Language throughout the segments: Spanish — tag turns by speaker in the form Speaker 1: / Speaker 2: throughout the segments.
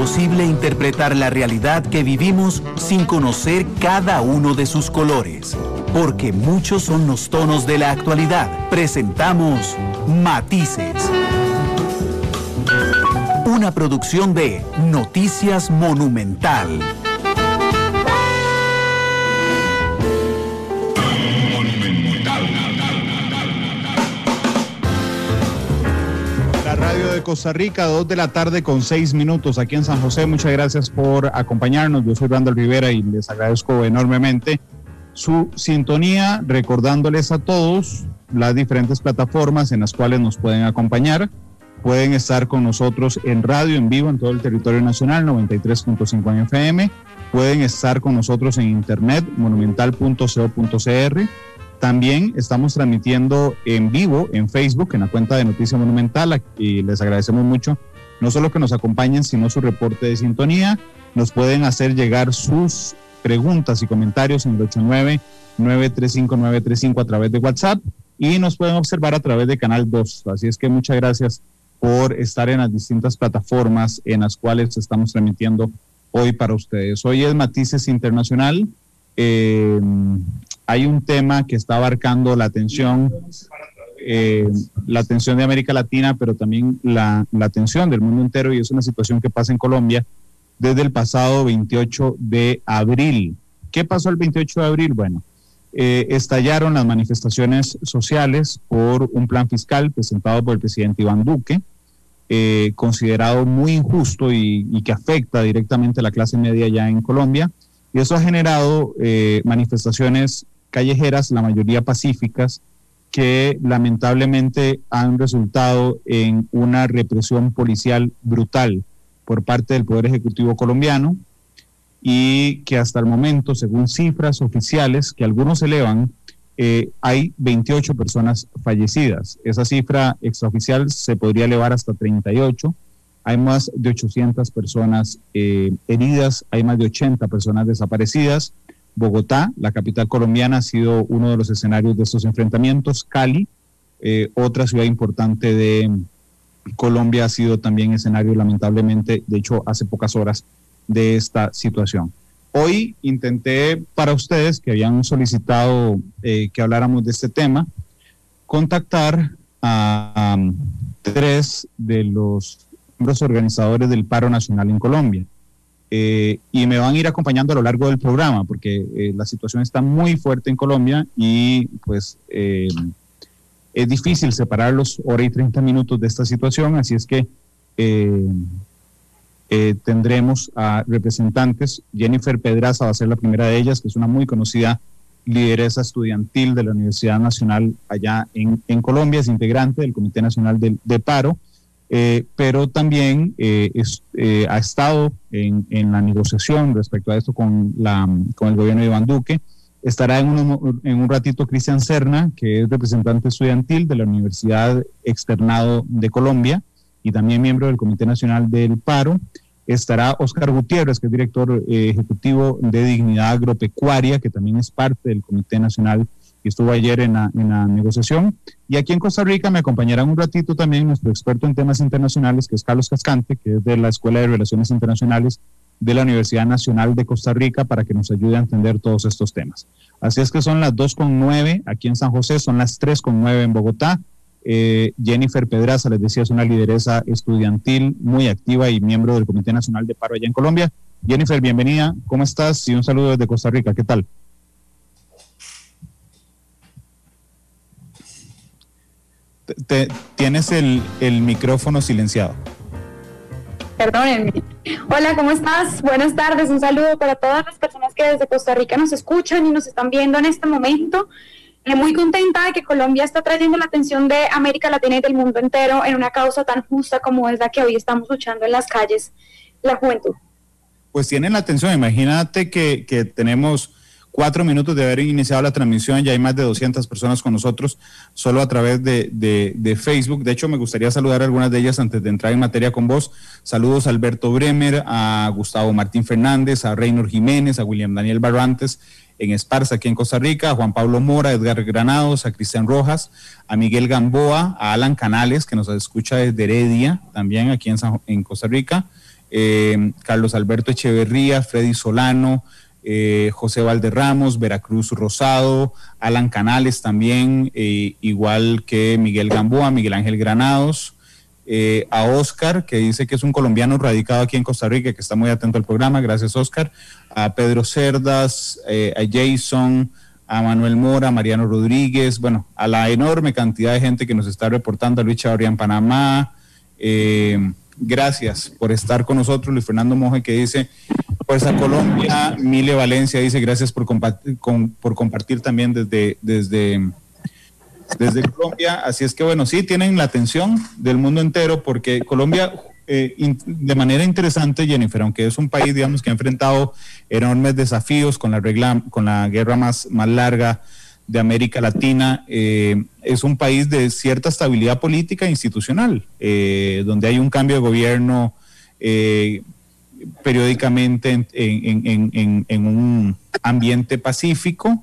Speaker 1: imposible interpretar la realidad que vivimos sin conocer cada uno de sus colores. Porque muchos son los tonos de la actualidad. Presentamos Matices. Una producción de Noticias Monumental.
Speaker 2: Radio de Costa Rica, 2 de la tarde con 6 minutos aquí en San José. Muchas gracias por acompañarnos. Yo soy Randall Rivera y les agradezco enormemente su sintonía, recordándoles a todos las diferentes plataformas en las cuales nos pueden acompañar. Pueden estar con nosotros en radio en vivo en todo el territorio nacional, 93.5 en FM. Pueden estar con nosotros en internet, monumental.co.cr. También estamos transmitiendo en vivo en Facebook, en la cuenta de Noticia Monumental, y les agradecemos mucho, no solo que nos acompañen, sino su reporte de sintonía. Nos pueden hacer llegar sus preguntas y comentarios en el 89-935-935 a través de WhatsApp, y nos pueden observar a través de Canal 2. Así es que muchas gracias por estar en las distintas plataformas en las cuales estamos transmitiendo hoy para ustedes. Hoy es Matices Internacional. Hay un tema que está abarcando la atención de América Latina, pero también la atención del mundo entero, y es una situación que pasa en Colombia desde el pasado 28 de abril. ¿Qué pasó el 28 de abril? Bueno, estallaron las manifestaciones sociales por un plan fiscal presentado por el presidente Iván Duque, considerado muy injusto y que afecta directamente a la clase media ya en Colombia. Y eso ha generado manifestaciones callejeras, la mayoría pacíficas, que lamentablemente han resultado en una represión policial brutal por parte del Poder Ejecutivo colombiano, y que hasta el momento, según cifras oficiales que algunos elevan, hay 28 personas fallecidas. Esa cifra extraoficial se podría elevar hasta 38. Hay más de 800 personas heridas, hay más de 80 personas desaparecidas. Bogotá, la capital colombiana, ha sido uno de los escenarios de estos enfrentamientos. Cali, otra ciudad importante de Colombia, ha sido también escenario, lamentablemente, de hecho, hace pocas horas, de esta situación. Hoy intenté, para ustedes que habían solicitado que habláramos de este tema, contactar a 3 de los miembros organizadores del paro nacional en Colombia. Y me van a ir acompañando a lo largo del programa, porque la situación está muy fuerte en Colombia y pues es difícil separarlos hora y 30 minutos de esta situación, así es que tendremos a representantes. Jennifer Pedraza va a ser la primera de ellas, que es una muy conocida lideresa estudiantil de la Universidad Nacional allá en Colombia, es integrante del Comité Nacional de Paro. Pero también ha estado en la negociación respecto a esto con el gobierno de Iván Duque. Estará en un ratito Cristian Serna, que es representante estudiantil de la Universidad Externado de Colombia y también miembro del Comité Nacional del Paro. Estará Oscar Gutiérrez, que es director ejecutivo de Dignidad Agropecuaria, que también es parte del Comité Nacional que estuvo ayer en la negociación. Y aquí en Costa Rica me acompañará un ratito también nuestro experto en temas internacionales, que es Carlos Cascante, que es de la Escuela de Relaciones Internacionales de la Universidad Nacional de Costa Rica, para que nos ayude a entender todos estos temas. Así es que son las 2:09 aquí en San José, son las 3:09 en Bogotá. Jennifer Pedraza, les decía, es una lideresa estudiantil muy activa y miembro del Comité Nacional de Paro allá en Colombia. Jennifer, bienvenida, ¿cómo estás? Y un saludo desde Costa Rica, ¿qué tal? Tienes el micrófono silenciado.
Speaker 3: Perdónenme. Hola, ¿cómo estás? Buenas tardes, un saludo para todas las personas que desde Costa Rica nos escuchan y nos están viendo en este momento. Muy contenta de que Colombia está trayendo la atención de América Latina y del mundo entero en una causa tan justa como es la que hoy estamos luchando en las calles, la juventud.
Speaker 2: Pues tienen la atención, imagínate que tenemos 4 minutos de haber iniciado la transmisión, ya hay más de 200 personas con nosotros, solo a través de Facebook. De hecho, me gustaría saludar a algunas de ellas antes de entrar en materia con vos. Saludos a Alberto Bremer, a Gustavo Martín Fernández, a Reynor Jiménez, a William Daniel Barrantes, en Esparza, aquí en Costa Rica, a Juan Pablo Mora, a Edgar Granados, a Cristian Rojas, a Miguel Gamboa, a Alan Canales, que nos escucha desde Heredia, también aquí en Costa Rica, Carlos Alberto Echeverría, Freddy Solano, José Valderramos, Veracruz Rosado, Alan Canales también, igual que Miguel Gamboa, Miguel Ángel Granados, a Oscar, que dice que es un colombiano radicado aquí en Costa Rica, que está muy atento al programa, gracias Oscar, a Pedro Cerdas, a Jason, a Manuel Mora, a Mariano Rodríguez, bueno, a la enorme cantidad de gente que nos está reportando, a Luis Chavarría en Panamá, gracias por estar con nosotros. Luis Fernando Moje, que dice, pues a Colombia. Mile Valencia dice, gracias por compartir también desde Colombia. Así es que bueno, sí, tienen la atención del mundo entero, porque Colombia, de manera interesante, Jennifer, aunque es un país, digamos, que ha enfrentado enormes desafíos con la guerra más larga de América Latina, es un país de cierta estabilidad política e institucional, donde hay un cambio de gobierno periódicamente en un ambiente pacífico,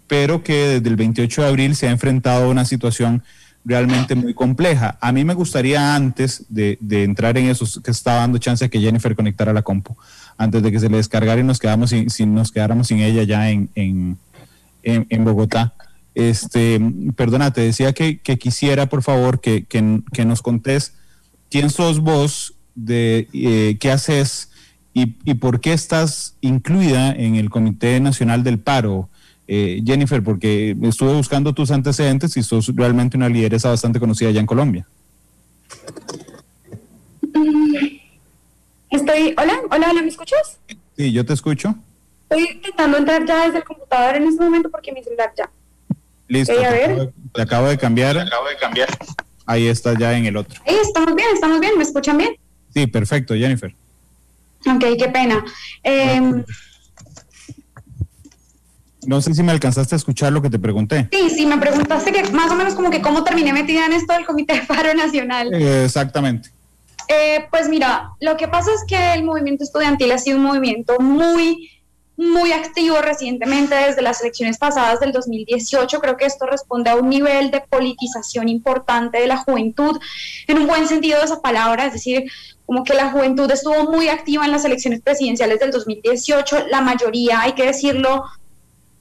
Speaker 2: pero que desde el 28 de abril se ha enfrentado a una situación realmente muy compleja. A mí me gustaría, antes de entrar en eso, que estaba dando chance a que Jennifer conectara la compu, antes de que se le descargara y nos quedáramos sin ella ya en Bogotá. Perdona, te decía que quisiera, por favor, que nos contés quién sos vos, qué haces y por qué estás incluida en el Comité Nacional del Paro, Jennifer, porque estuve buscando tus antecedentes y sos realmente una lideresa bastante conocida allá en Colombia.
Speaker 3: Hola, ¿me escuchas?
Speaker 2: Sí, yo te escucho.
Speaker 3: Estoy intentando entrar ya desde el computador en este momento porque mi celular ya.
Speaker 2: Listo, te acabo de cambiar. Ahí está ya en el otro.
Speaker 3: Estamos bien, ¿me escuchan bien?
Speaker 2: Sí, perfecto, Jennifer.
Speaker 3: Ok, qué pena.
Speaker 2: No sé si me alcanzaste a escuchar lo que te pregunté.
Speaker 3: Sí, me preguntaste que más o menos como que cómo terminé metida en esto del Comité de Paro Nacional.
Speaker 2: Exactamente.
Speaker 3: Pues mira, lo que pasa es que el movimiento estudiantil ha sido un movimiento muy activo recientemente, desde las elecciones pasadas del 2018. Creo que esto responde a un nivel de politización importante de la juventud, en un buen sentido de esa palabra, es decir, como que la juventud estuvo muy activa en las elecciones presidenciales del 2018, la mayoría, hay que decirlo,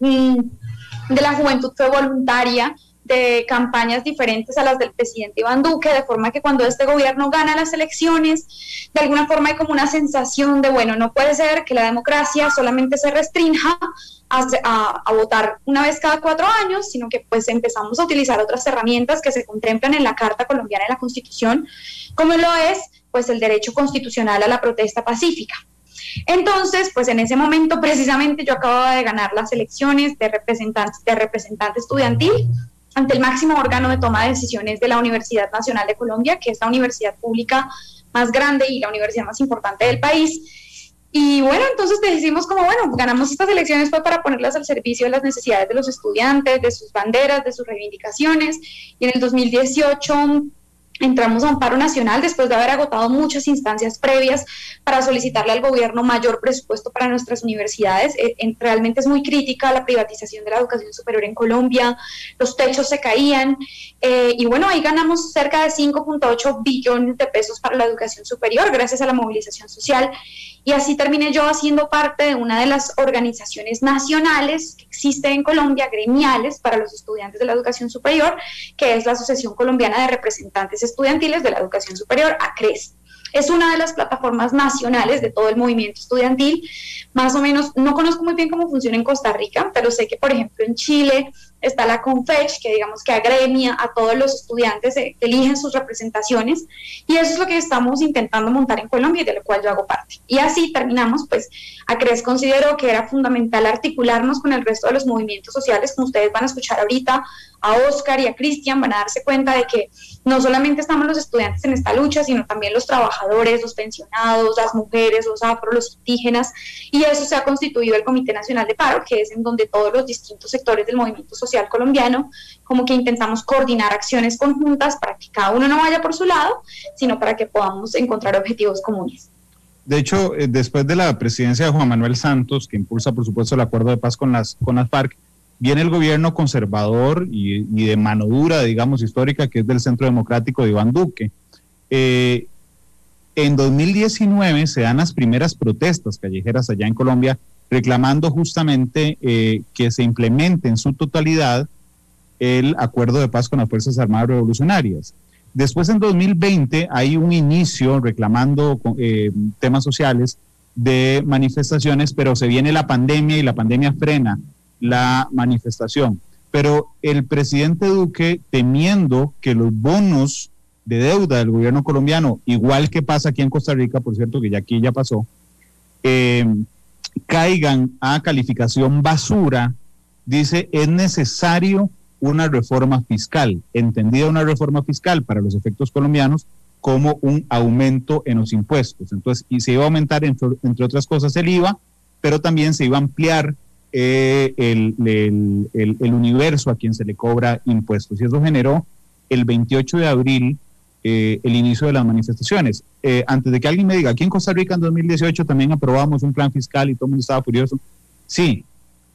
Speaker 3: de la juventud fue voluntaria, de campañas diferentes a las del presidente Iván Duque, de forma que cuando este gobierno gana las elecciones, de alguna forma hay como una sensación de, bueno, no puede ser que la democracia solamente se restrinja a votar una vez cada 4 años, sino que pues empezamos a utilizar otras herramientas que se contemplan en la Carta Colombiana de la Constitución, como lo es pues el derecho constitucional a la protesta pacífica. Entonces, pues en ese momento precisamente yo acababa de ganar las elecciones de representante estudiantil ante el máximo órgano de toma de decisiones de la Universidad Nacional de Colombia, que es la universidad pública más grande y la universidad más importante del país. Y bueno, entonces decimos como, bueno, ganamos estas elecciones fue para ponerlas al servicio de las necesidades de los estudiantes, de sus banderas, de sus reivindicaciones. Y en el 2018 entramos a un paro nacional después de haber agotado muchas instancias previas para solicitarle al gobierno mayor presupuesto para nuestras universidades. Realmente es muy crítica la privatización de la educación superior en Colombia, los techos se caían, y bueno, ahí ganamos cerca de 5.8 billones de pesos para la educación superior gracias a la movilización social, y así terminé yo haciendo parte de una de las organizaciones nacionales que existe en Colombia, gremiales para los estudiantes de la educación superior, que es la Asociación Colombiana de Representantes Estudiantiles de la Educación Superior, ACRES. Es una de las plataformas nacionales de todo el movimiento estudiantil. Más o menos, no conozco muy bien cómo funciona en Costa Rica, pero sé que, por ejemplo, en Chile está la CONFECH, que digamos que agremia a todos los estudiantes, eligen sus representaciones, y eso es lo que estamos intentando montar en Colombia y de lo cual yo hago parte. Y así terminamos, pues, ACRES consideró que era fundamental articularnos con el resto de los movimientos sociales, como ustedes van a escuchar ahorita, a Oscar y a Cristian van a darse cuenta de que no solamente estamos los estudiantes en esta lucha, sino también los trabajadores, los pensionados, las mujeres, los afro, los indígenas, y eso se ha constituido el Comité Nacional de Paro, que es en donde todos los distintos sectores del movimiento social colombiano, como que intentamos coordinar acciones conjuntas para que cada uno no vaya por su lado, sino para que podamos encontrar objetivos comunes.
Speaker 2: De hecho, después de la presidencia de Juan Manuel Santos, que impulsa, por supuesto, el acuerdo de paz con las FARC, viene el gobierno conservador y de mano dura, digamos, histórica, que es del Centro Democrático de Iván Duque. En 2019 se dan las primeras protestas callejeras allá en Colombia reclamando justamente que se implemente en su totalidad el acuerdo de paz con las Fuerzas Armadas Revolucionarias. Después, en 2020, hay un inicio reclamando temas sociales de manifestaciones, pero se viene la pandemia y la pandemia frena la manifestación. Pero el presidente Duque, temiendo que los bonos de deuda del gobierno colombiano, igual que pasa aquí en Costa Rica, por cierto, que ya aquí ya pasó, caigan a calificación basura, dice, es necesario una reforma fiscal, entendida una reforma fiscal para los efectos colombianos como un aumento en los impuestos. Entonces, y se iba a aumentar, entre otras cosas, el IVA, pero también se iba a ampliar el universo a quien se le cobra impuestos. Y eso generó el 28 de abril el inicio de las manifestaciones. Antes de que alguien me diga, aquí en Costa Rica en 2018 también aprobamos un plan fiscal y todo el mundo estaba furioso. Sí,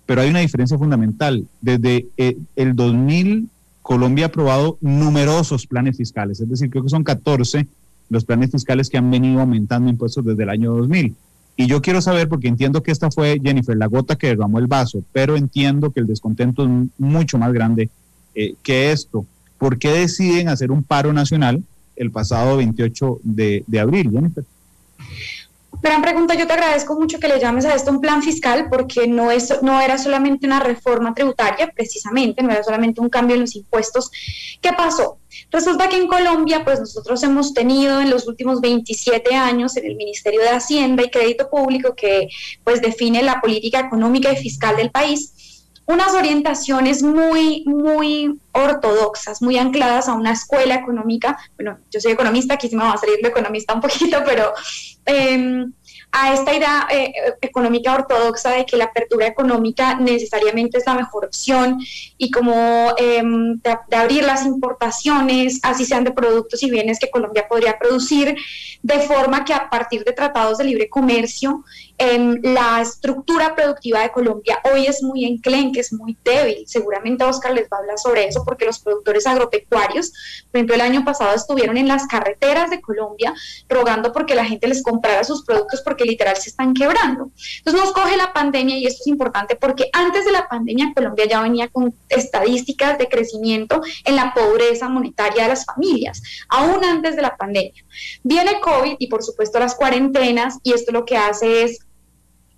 Speaker 2: pero hay una diferencia fundamental. Desde el 2000, Colombia ha aprobado numerosos planes fiscales, es decir, creo que son 14 los planes fiscales que han venido aumentando impuestos desde el año 2000. Y yo quiero saber, porque entiendo que esta fue, Jennifer, la gota que derramó el vaso, pero entiendo que el descontento es mucho más grande que esto. ¿Por qué deciden hacer un paro nacional el pasado 28 de abril, Jennifer?
Speaker 3: Gran pregunta, yo te agradezco mucho que le llames a esto un plan fiscal, porque no era solamente una reforma tributaria, precisamente, no era solamente un cambio en los impuestos. ¿Qué pasó? Resulta que en Colombia, pues nosotros hemos tenido en los últimos 27 años en el Ministerio de Hacienda y Crédito Público, que pues define la política económica y fiscal del país, unas orientaciones muy, muy ortodoxas, muy ancladas a una escuela económica. Bueno, yo soy economista, aquí sí me va a salir lo economista un poquito, pero a esta idea económica ortodoxa de que la apertura económica necesariamente es la mejor opción y como de abrir las importaciones, así sean de productos y bienes que Colombia podría producir, de forma que a partir de tratados de libre comercio, la estructura productiva de Colombia hoy es muy enclenque, es muy débil. Seguramente Oscar les va a hablar sobre eso, porque los productores agropecuarios, por ejemplo, el año pasado estuvieron en las carreteras de Colombia rogando porque la gente les comprara sus productos, porque literal se están quebrando. Entonces nos coge la pandemia, y esto es importante porque antes de la pandemia Colombia ya venía con estadísticas de crecimiento en la pobreza monetaria de las familias, aún antes de la pandemia. Viene COVID y por supuesto las cuarentenas, y esto lo que hace es,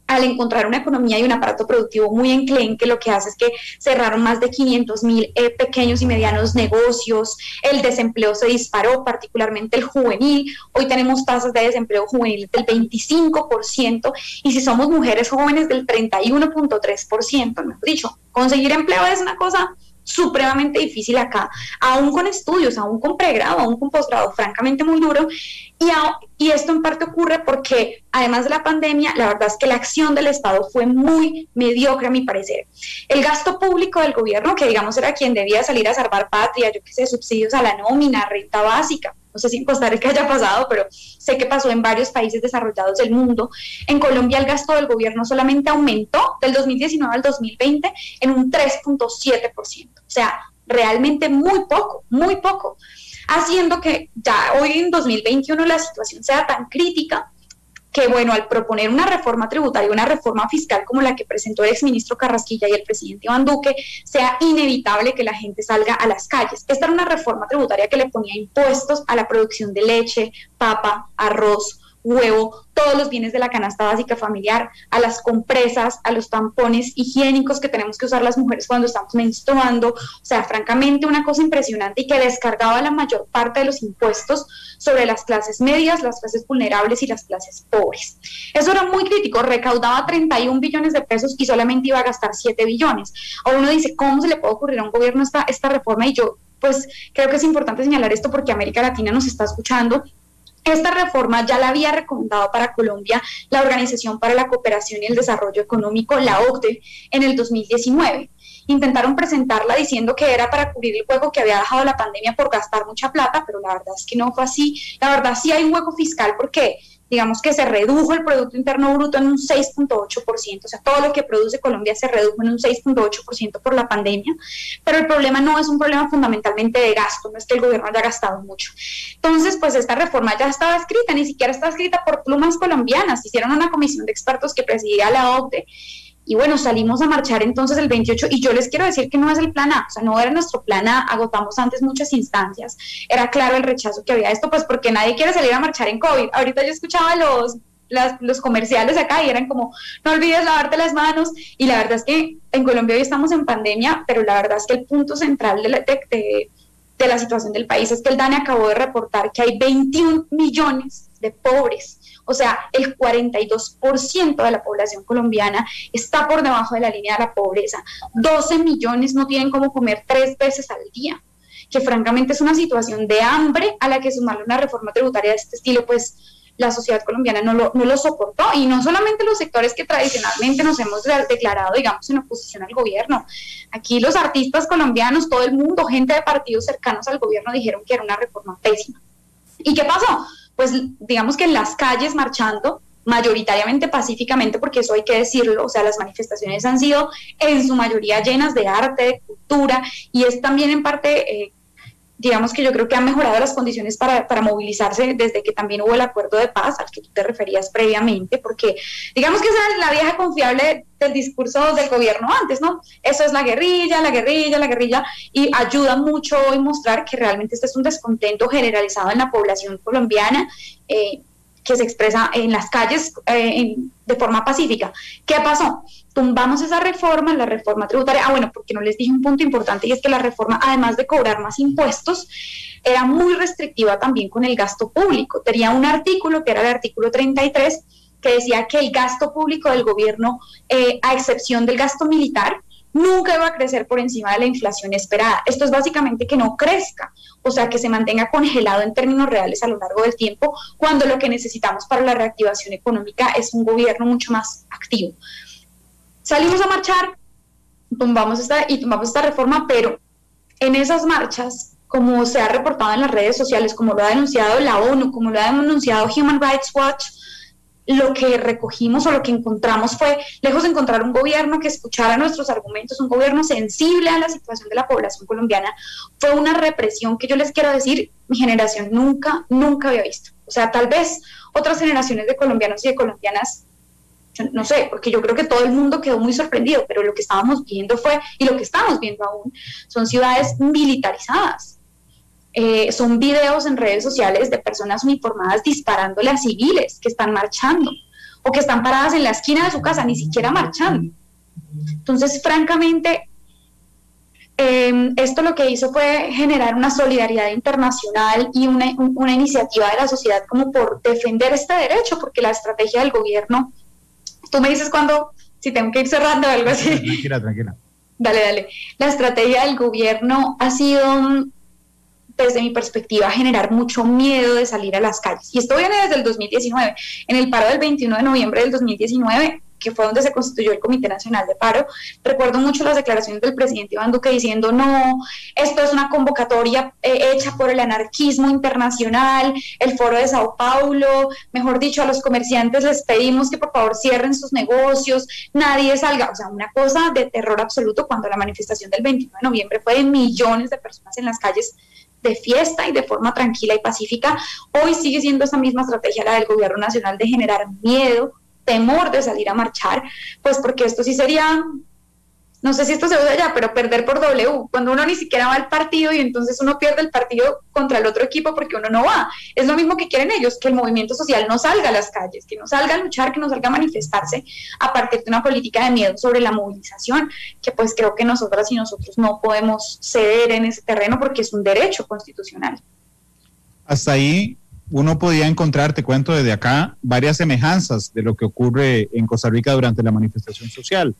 Speaker 3: al encontrar una economía y un aparato productivo muy enclenque, lo que hace es que cerraron más de 500,000 pequeños y medianos negocios, el desempleo se disparó, particularmente el juvenil. Hoy tenemos tasas de desempleo juvenil del 25%, y si somos mujeres jóvenes del 31.3%, mejor dicho. Conseguir empleo es una cosa supremamente difícil acá, aún con estudios, aún con pregrado, aún con posgrado, francamente muy duro, y esto en parte ocurre porque, además de la pandemia, la verdad es que la acción del Estado fue muy mediocre a mi parecer. El gasto público del gobierno, que digamos era quien debía salir a salvar patria, yo qué sé, subsidios a la nómina, renta básica, no sé si en Costa Rica haya pasado, pero sé que pasó en varios países desarrollados del mundo. En Colombia el gasto del gobierno solamente aumentó del 2019 al 2020 en un 3.7%. O sea, realmente muy poco, haciendo que ya hoy en 2021 la situación sea tan crítica que, bueno, al proponer una reforma tributaria, una reforma fiscal como la que presentó el exministro Carrasquilla y el presidente Iván Duque, sea inevitable que la gente salga a las calles. Esta era una reforma tributaria que le ponía impuestos a la producción de leche, papa, arroz, huevo, todos los bienes de la canasta básica familiar, a las compresas, a los tampones higiénicos que tenemos que usar las mujeres cuando estamos menstruando. O sea, francamente una cosa impresionante, y que descargaba la mayor parte de los impuestos sobre las clases medias, las clases vulnerables y las clases pobres. Eso era muy crítico, recaudaba 31 billones de pesos y solamente iba a gastar 7 billones. Ahora uno dice, ¿cómo se le puede ocurrir a un gobierno esta reforma? Y yo, pues, creo que es importante señalar esto porque América Latina nos está escuchando. Esta reforma ya la había recomendado para Colombia la Organización para la Cooperación y el Desarrollo Económico, la OCDE, en el 2019. Intentaron presentarla diciendo que era para cubrir el hueco que había dejado la pandemia por gastar mucha plata, pero la verdad es que no fue así. La verdad sí hay un hueco fiscal porque digamos que se redujo el Producto Interno Bruto en un 6.8%, o sea, todo lo que produce Colombia se redujo en un 6.8% por la pandemia, pero el problema no es un problema fundamentalmente de gasto, no es que el gobierno haya gastado mucho. Entonces, pues esta reforma ya estaba escrita, ni siquiera estaba escrita por plumas colombianas, hicieron una comisión de expertos que presidía la OCDE, y bueno, salimos a marchar entonces el 28, y yo les quiero decir que no es el plan A, o sea, no era nuestro plan A, agotamos antes muchas instancias, era claro el rechazo que había a esto, pues porque nadie quiere salir a marchar en COVID. Ahorita yo escuchaba los comerciales acá y eran como, no olvides lavarte las manos, y la verdad es que en Colombia hoy estamos en pandemia, pero la verdad es que el punto central de la situación del país es que el DANE acabó de reportar que hay 21 millones de pobres. O sea, el 42% de la población colombiana está por debajo de la línea de la pobreza. 12 millones no tienen cómo comer 3 veces al día, que francamente es una situación de hambre a la que sumarle una reforma tributaria de este estilo, pues la sociedad colombiana no lo soportó, y no solamente los sectores que tradicionalmente nos hemos declarado, digamos, en oposición al gobierno. Aquí los artistas colombianos, todo el mundo, gente de partidos cercanos al gobierno dijeron que era una reforma pésima. ¿Y qué pasó? Pues digamos que en las calles marchando, mayoritariamente pacíficamente, porque eso hay que decirlo, o sea, las manifestaciones han sido en su mayoría llenas de arte, de cultura, y es también en parte, digamos que yo creo que han mejorado las condiciones para movilizarse desde que también hubo el acuerdo de paz al que tú te referías previamente, porque digamos que esa es la vieja confiable del discurso del gobierno antes, ¿no? Eso es la guerrilla, y ayuda mucho hoy mostrar que realmente este es un descontento generalizado en la población colombiana, que se expresa en las calles de forma pacífica. ¿Qué pasó? Tumbamos esa reforma, la reforma tributaria. Bueno, porque no les dije un punto importante, y es que la reforma, además de cobrar más impuestos, era muy restrictiva también con el gasto público. Tenía un artículo, que era el artículo 33, que decía que el gasto público del gobierno, a excepción del gasto militar, nunca iba a crecer por encima de la inflación esperada. Esto es básicamente que no crezca, o sea, que se mantenga congelado en términos reales a lo largo del tiempo, cuando lo que necesitamos para la reactivación económica es un gobierno mucho más activo. Salimos a marchar, tumbamos esta reforma, pero en esas marchas, como se ha reportado en las redes sociales, como lo ha denunciado la ONU, como lo ha denunciado Human Rights Watch, lo que recogimos o lo que encontramos fue, lejos de encontrar un gobierno que escuchara nuestros argumentos, un gobierno sensible a la situación de la población colombiana, fue una represión que yo les quiero decir, mi generación nunca había visto. O sea, tal vez otras generaciones de colombianos y de colombianas, no sé, porque yo creo que todo el mundo quedó muy sorprendido, pero lo que estábamos viendo fue, y lo que estamos viendo aún, son ciudades militarizadas. Son videos en redes sociales de personas uniformadas disparándole a civiles que están marchando o que están paradas en la esquina de su casa, ni siquiera marchando. Entonces, francamente, esto lo que hizo fue generar una solidaridad internacional y una iniciativa de la sociedad como por defender este derecho, porque la estrategia del gobierno, tú me dices si tengo que ir cerrando o algo así.
Speaker 2: Tranquila.
Speaker 3: Dale. La estrategia del gobierno ha sido, desde mi perspectiva, generar mucho miedo de salir a las calles. Y esto viene desde el 2019. En el paro del 21 de noviembre del 2019, que fue donde se constituyó el Comité Nacional de Paro, recuerdo mucho las declaraciones del presidente Iván Duque diciendo, no, esto es una convocatoria hecha por el anarquismo internacional, el Foro de Sao Paulo, mejor dicho, a los comerciantes les pedimos que por favor cierren sus negocios, nadie salga. O sea, una cosa de terror absoluto, cuando la manifestación del 21 de noviembre fue de millones de personas en las calles de fiesta y de forma tranquila y pacífica. Hoy sigue siendo esa misma estrategia la del gobierno nacional de generar miedo, temor de salir a marchar, pues porque esto sí sería, no sé si esto se usa allá, pero perder por W, cuando uno ni siquiera va al partido y entonces uno pierde el partido contra el otro equipo porque uno no va. Es lo mismo que quieren ellos, que el movimiento social no salga a las calles, que no salga a luchar, que no salga a manifestarse a partir de una política de miedo sobre la movilización, que pues creo que nosotras y nosotros no podemos ceder en ese terreno porque es un derecho constitucional.
Speaker 2: Hasta ahí uno podía encontrar, te cuento desde acá, varias semejanzas de lo que ocurre en Costa Rica durante la manifestación social.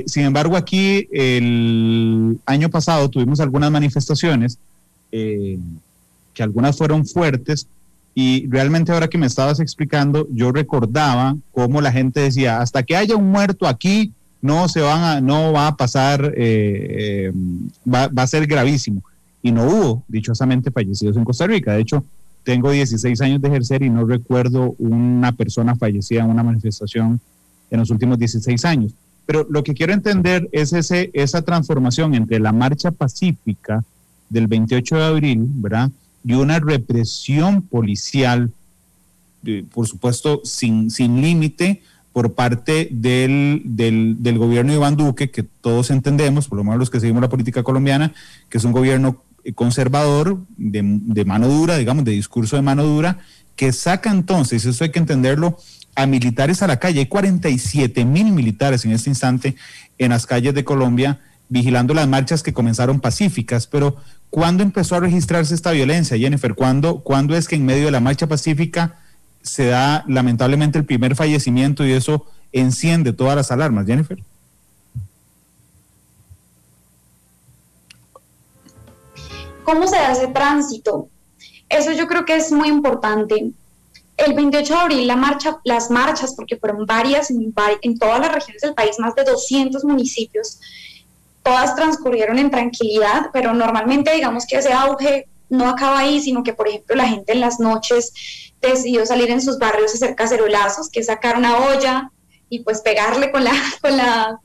Speaker 2: Sin embargo, aquí el año pasado tuvimos algunas manifestaciones que algunas fueron fuertes, y realmente ahora que me estabas explicando, yo recordaba cómo la gente decía, hasta que haya un muerto aquí, no va a pasar, va a ser gravísimo. Y no hubo, dichosamente, fallecidos en Costa Rica. De hecho, tengo 16 años de ejercer y no recuerdo una persona fallecida en una manifestación en los últimos 16 años. Pero lo que quiero entender es esa transformación entre la marcha pacífica del 28 de abril, ¿verdad?, y una represión policial, por supuesto, sin límite, por parte del gobierno de Iván Duque, que todos entendemos, por lo menos los que seguimos la política colombiana, que es un gobierno conservador, de mano dura, digamos, de discurso de mano dura, que saca entonces, eso hay que entenderlo, a militares a la calle. Hay 47,000 militares en este instante en las calles de Colombia vigilando las marchas que comenzaron pacíficas. Pero ¿cuándo empezó a registrarse esta violencia, Jennifer? ¿Cuándo es que en medio de la marcha pacífica se da lamentablemente el primer fallecimiento y eso enciende todas las alarmas, Jennifer?
Speaker 3: ¿Cómo se da ese tránsito? Eso yo creo que es muy importante. El 28 de abril las marchas, porque fueron varias en todas las regiones del país, más de 200 municipios, todas transcurrieron en tranquilidad, pero normalmente digamos que ese auge no acaba ahí, sino que por ejemplo la gente en las noches decidió salir en sus barrios a hacer cacerolazos, que es sacar una olla y pues pegarle con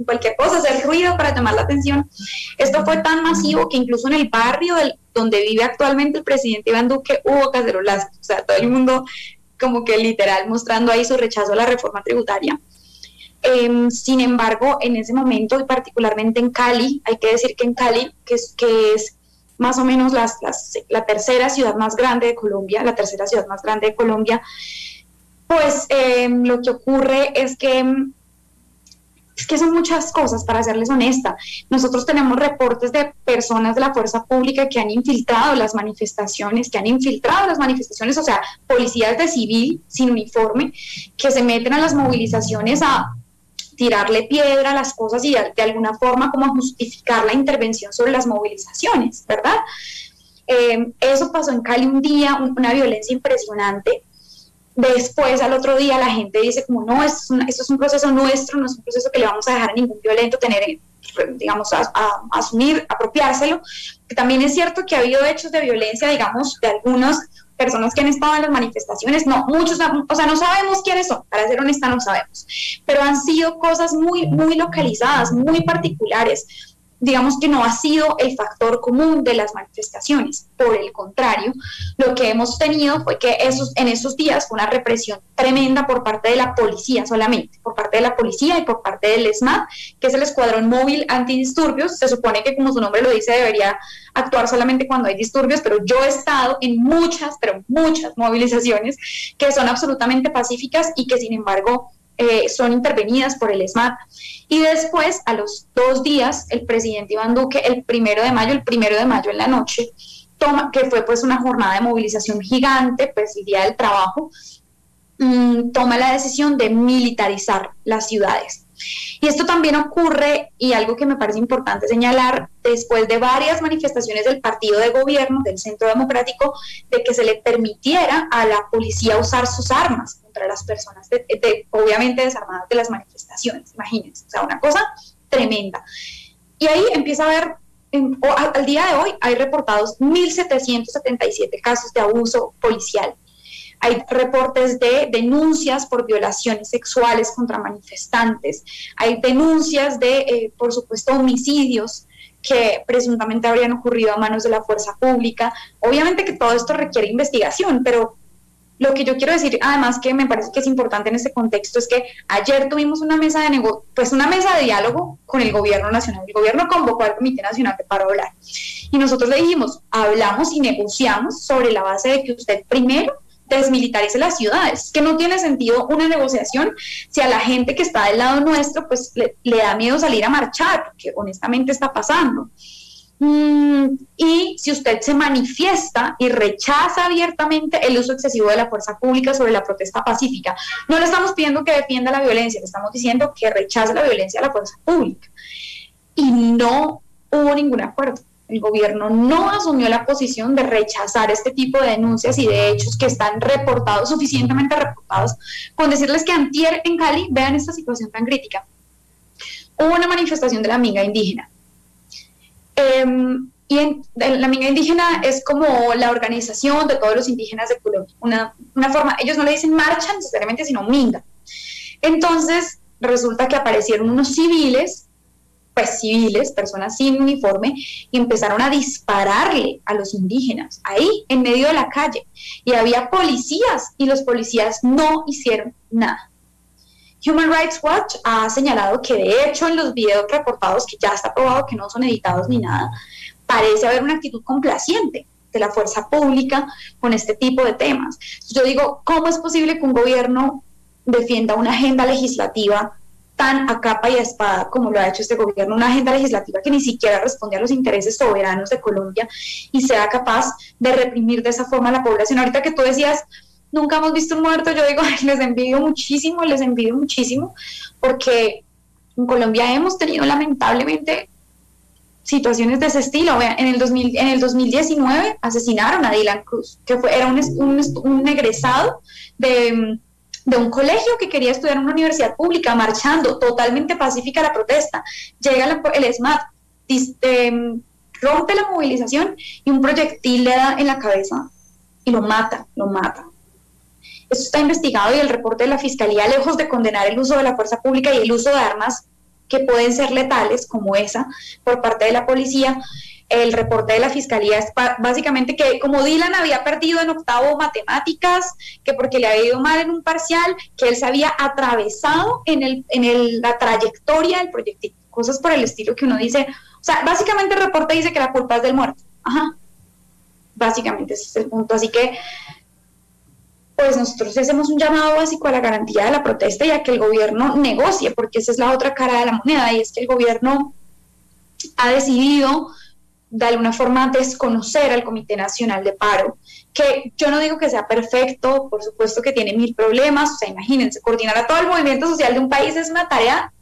Speaker 3: cualquier cosa, hacer ruido para llamar la atención. Esto fue tan masivo que incluso en el barrio donde vive actualmente el presidente Iván Duque hubo cacerolazos, o sea, todo el mundo como que literal mostrando ahí su rechazo a la reforma tributaria. Sin embargo, en ese momento, y particularmente en Cali, hay que decir que en Cali, que es más o menos la tercera ciudad más grande de Colombia, pues lo que ocurre es que son muchas cosas, para serles honesta. Nosotros tenemos reportes de personas de la fuerza pública que han infiltrado las manifestaciones, o sea, policías de civil sin uniforme, que se meten a las movilizaciones a tirarle piedra a las cosas y de alguna forma como justificar la intervención sobre las movilizaciones, ¿verdad? Eso pasó en Cali un día, una violencia impresionante. Después, al otro día, la gente dice como, no, esto es un proceso nuestro, no es un proceso que le vamos a dejar a ningún violento tener, digamos, a asumir, apropiárselo. Que también es cierto que ha habido hechos de violencia, digamos, de algunas personas que han estado en las manifestaciones, no, muchos, o sea, no sabemos quiénes son, para ser honesta, no sabemos, pero han sido cosas muy, muy localizadas, muy particulares. Digamos que no ha sido el factor común de las manifestaciones. Por el contrario, lo que hemos tenido fue que en esos días fue una represión tremenda por parte de la policía solamente, por parte de la policía y por parte del ESMAD, que es el Escuadrón Móvil Antidisturbios. Se supone que, como su nombre lo dice, debería actuar solamente cuando hay disturbios, pero yo he estado en muchas movilizaciones que son absolutamente pacíficas y que, sin embargo, son intervenidas por el ESMAD. Y después, a los 2 días, el presidente Iván Duque, el primero de mayo en la noche, que fue pues una jornada de movilización gigante, pues el Día del Trabajo, toma la decisión de militarizar las ciudades. Y esto también ocurre, y algo que me parece importante señalar, después de varias manifestaciones del partido de gobierno, del Centro Democrático, de que se le permitiera a la policía usar sus armas contra las personas, obviamente desarmadas de las manifestaciones, imagínense, o sea, una cosa tremenda. Y ahí empieza a haber, al día de hoy, hay reportados 1.777 casos de abuso policial. Hay reportes de denuncias por violaciones sexuales contra manifestantes. Hay denuncias de, por supuesto, homicidios que presuntamente habrían ocurrido a manos de la fuerza pública. Obviamente que todo esto requiere investigación, pero lo que yo quiero decir, además, que me parece que es importante en este contexto, es que ayer tuvimos una mesa de diálogo con el gobierno nacional. El gobierno convocó al Comité Nacional de Paro a hablar. Y nosotros le dijimos, hablamos y negociamos sobre la base de que usted primero desmilitarice las ciudades, que no tiene sentido una negociación si a la gente que está del lado nuestro pues le da miedo salir a marchar, porque honestamente está pasando. Y si usted se manifiesta y rechaza abiertamente el uso excesivo de la fuerza pública sobre la protesta pacífica, no le estamos pidiendo que defienda la violencia, le estamos diciendo que rechace la violencia de la fuerza pública. Y no hubo ningún acuerdo. El gobierno no asumió la posición de rechazar este tipo de denuncias y de hechos que están reportados, suficientemente reportados, con decirles que antier en Cali, vean esta situación tan crítica, hubo una manifestación de la minga indígena. la Minga Indígena es como la organización de todos los indígenas de Colombia, una forma, ellos no le dicen marcha necesariamente, sino Minga. Entonces resulta que aparecieron unos civiles, personas sin uniforme, y empezaron a dispararle a los indígenas, ahí en medio de la calle, y había policías, y los policías no hicieron nada. Human Rights Watch ha señalado que de hecho en los videos reportados, que ya está probado que no son editados ni nada, parece haber una actitud complaciente de la fuerza pública con este tipo de temas. Yo digo, ¿cómo es posible que un gobierno defienda una agenda legislativa tan a capa y a espada como lo ha hecho este gobierno, una agenda legislativa que ni siquiera responde a los intereses soberanos de Colombia y sea capaz de reprimir de esa forma a la población? Ahorita que tú decías, nunca hemos visto un muerto, yo digo, les envidio muchísimo, porque en Colombia hemos tenido lamentablemente situaciones de ese estilo. Vean, en el 2019 asesinaron a Dylan Cruz, que era un egresado de un colegio que quería estudiar en una universidad pública, marchando, totalmente pacífica la protesta. Llega el SMAT, rompe la movilización y un proyectil le da en la cabeza y lo mata. Eso está investigado y el reporte de la Fiscalía, lejos de condenar el uso de la fuerza pública y el uso de armas que pueden ser letales, como esa, por parte de la policía, el reporte de la Fiscalía es básicamente que como Dylan había perdido en octavo matemáticas, que porque le había ido mal en un parcial, que él se había atravesado en la trayectoria del proyectil, cosas por el estilo que uno dice, o sea, básicamente el reporte dice que la culpa es del muerto. Básicamente ese es el punto, así que pues nosotros hacemos un llamado básico a la garantía de la protesta y a que el gobierno negocie, porque esa es la otra cara de la moneda, y es que el gobierno ha decidido de alguna forma desconocer al Comité Nacional de Paro, que yo no digo que sea perfecto, por supuesto que tiene 1000 problemas, o sea, imagínense, coordinar a todo el movimiento social de un país es una tarea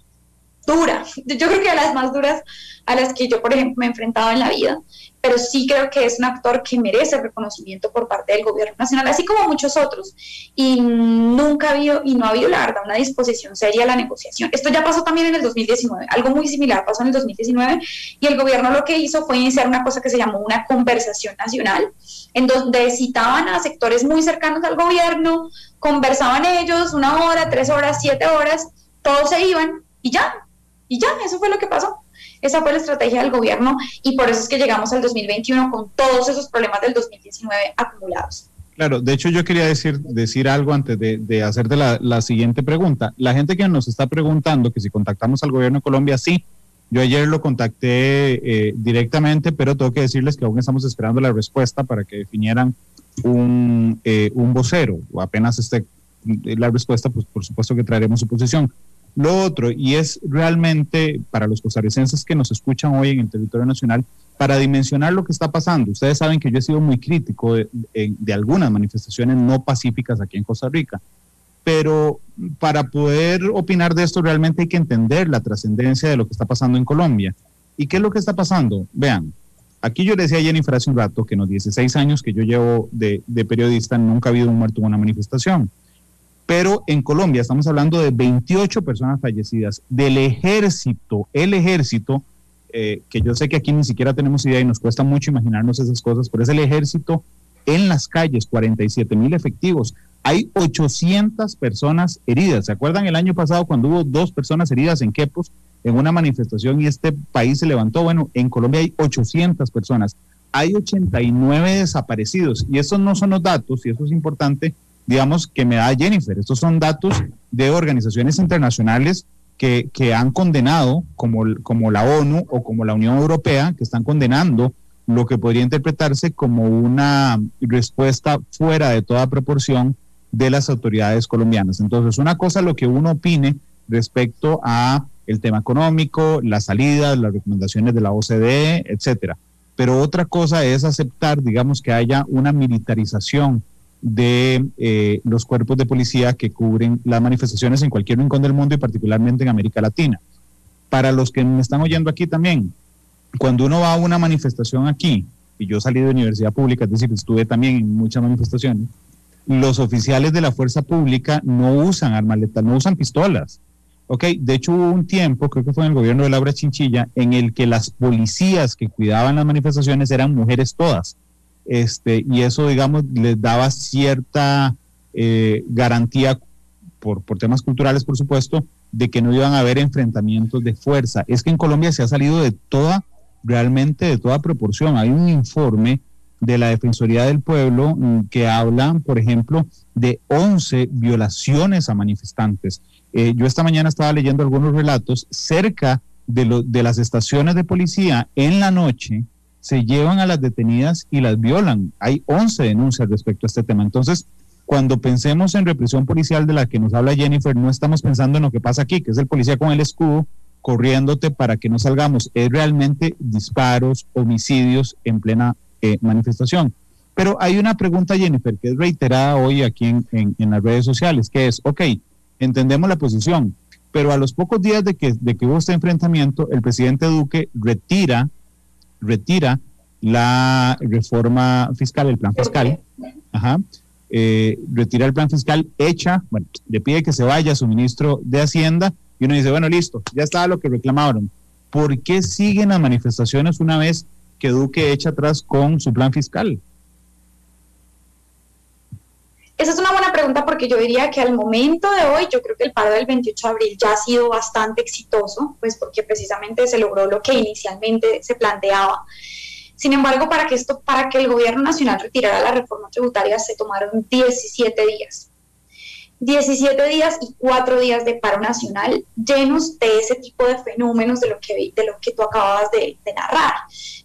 Speaker 3: dura, yo creo que de las más duras a las que yo, por ejemplo, me he enfrentado en la vida, pero sí creo que es un actor que merece reconocimiento por parte del gobierno nacional, así como muchos otros, y no ha habido, la verdad, una disposición seria a la negociación. Esto ya pasó también en el 2019, algo muy similar pasó en el 2019, y el gobierno lo que hizo fue iniciar una cosa que se llamó una conversación nacional, en donde citaban a sectores muy cercanos al gobierno, conversaban ellos 1 hora, 3 horas, 7 horas, todos se iban, y ya, eso fue lo que pasó. Esa fue la estrategia del gobierno y por eso es que llegamos al 2021 con todos esos problemas del 2019 acumulados.
Speaker 2: Claro, de hecho yo quería decir algo antes de hacerte la siguiente pregunta. La gente que nos está preguntando que si contactamos al gobierno de Colombia, sí. Yo ayer lo contacté directamente, pero tengo que decirles que aún estamos esperando la respuesta para que definieran un vocero. O apenas esté la respuesta, pues por supuesto que traeremos su posición. Lo otro, y es realmente para los costarricenses que nos escuchan hoy en el territorio nacional, para dimensionar lo que está pasando. Ustedes saben que yo he sido muy crítico de algunas manifestaciones no pacíficas aquí en Costa Rica, pero para poder opinar de esto realmente hay que entender la trascendencia de lo que está pasando en Colombia. ¿Y qué es lo que está pasando? Vean, aquí yo le decía a Jennifer hace un rato que en los 16 años que yo llevo de periodista nunca ha habido un muerto en una manifestación. Pero en Colombia estamos hablando de 28 personas fallecidas del ejército, que yo sé que aquí ni siquiera tenemos idea y nos cuesta mucho imaginarnos esas cosas, pero es el ejército en las calles, 47,000 efectivos. Hay 800 personas heridas. ¿Se acuerdan el año pasado cuando hubo 2 personas heridas en Quepos en una manifestación y este país se levantó? Bueno, en Colombia hay 800 personas. Hay 89 desaparecidos y esos no son los datos, y eso es importante, digamos, que me da Jennifer. Estos son datos de organizaciones internacionales que han condenado, como la ONU o como la Unión Europea, que están condenando lo que podría interpretarse como una respuesta fuera de toda proporción de las autoridades colombianas. Entonces, una cosa es lo que uno opine respecto a el tema económico, las salidas, las recomendaciones de la OCDE, etcétera. Pero otra cosa es aceptar, digamos, que haya una militarización de los cuerpos de policía que cubren las manifestaciones en cualquier rincón del mundo y particularmente en América Latina. Para los que me están oyendo aquí también, cuando uno va a una manifestación aquí, y yo salí de universidad pública, es decir, estuve también en muchas manifestaciones, los oficiales de la fuerza pública no usan armas letales, no usan pistolas. Ok, de hecho hubo un tiempo, creo que fue en el gobierno de Laura Chinchilla, en el que las policías que cuidaban las manifestaciones eran mujeres todas. Y eso, digamos, les daba cierta garantía, por temas culturales, por supuesto, de que no iban a haber enfrentamientos de fuerza. Es que en Colombia se ha salido realmente de toda proporción. Hay un informe de la Defensoría del Pueblo que habla, por ejemplo, de 11 violaciones a manifestantes. Yo esta mañana estaba leyendo algunos relatos cerca de las estaciones de policía en la noche. Se llevan a las detenidas y las violan. Hay 11 denuncias respecto a este tema. Entonces, cuando pensemos en represión policial de la que nos habla Jennifer, no estamos pensando en lo que pasa aquí, que es el policía con el escudo corriéndote para que no salgamos. Es realmente disparos, homicidios en plena manifestación. Pero hay una pregunta, Jennifer, que es reiterada hoy aquí en las redes sociales, que es, ok, entendemos la posición, pero a los pocos días de que hubo este enfrentamiento, el presidente Duque retira la reforma fiscal, el plan fiscal, retira el plan fiscal, le pide que se vaya a su ministro de Hacienda, y uno dice, bueno, listo, ya estaba lo que reclamaron. ¿Por qué siguen las manifestaciones una vez que Duque echa atrás con su plan fiscal?
Speaker 3: Esa es una buena pregunta, porque yo diría que al momento de hoy, yo creo que el paro del 28 de abril ya ha sido bastante exitoso, pues porque precisamente se logró lo que inicialmente se planteaba. Sin embargo, para que el gobierno nacional retirara la reforma tributaria, se tomaron 17 días. 17 días y 4 días de paro nacional, llenos de ese tipo de fenómenos de lo que tú acababas de narrar.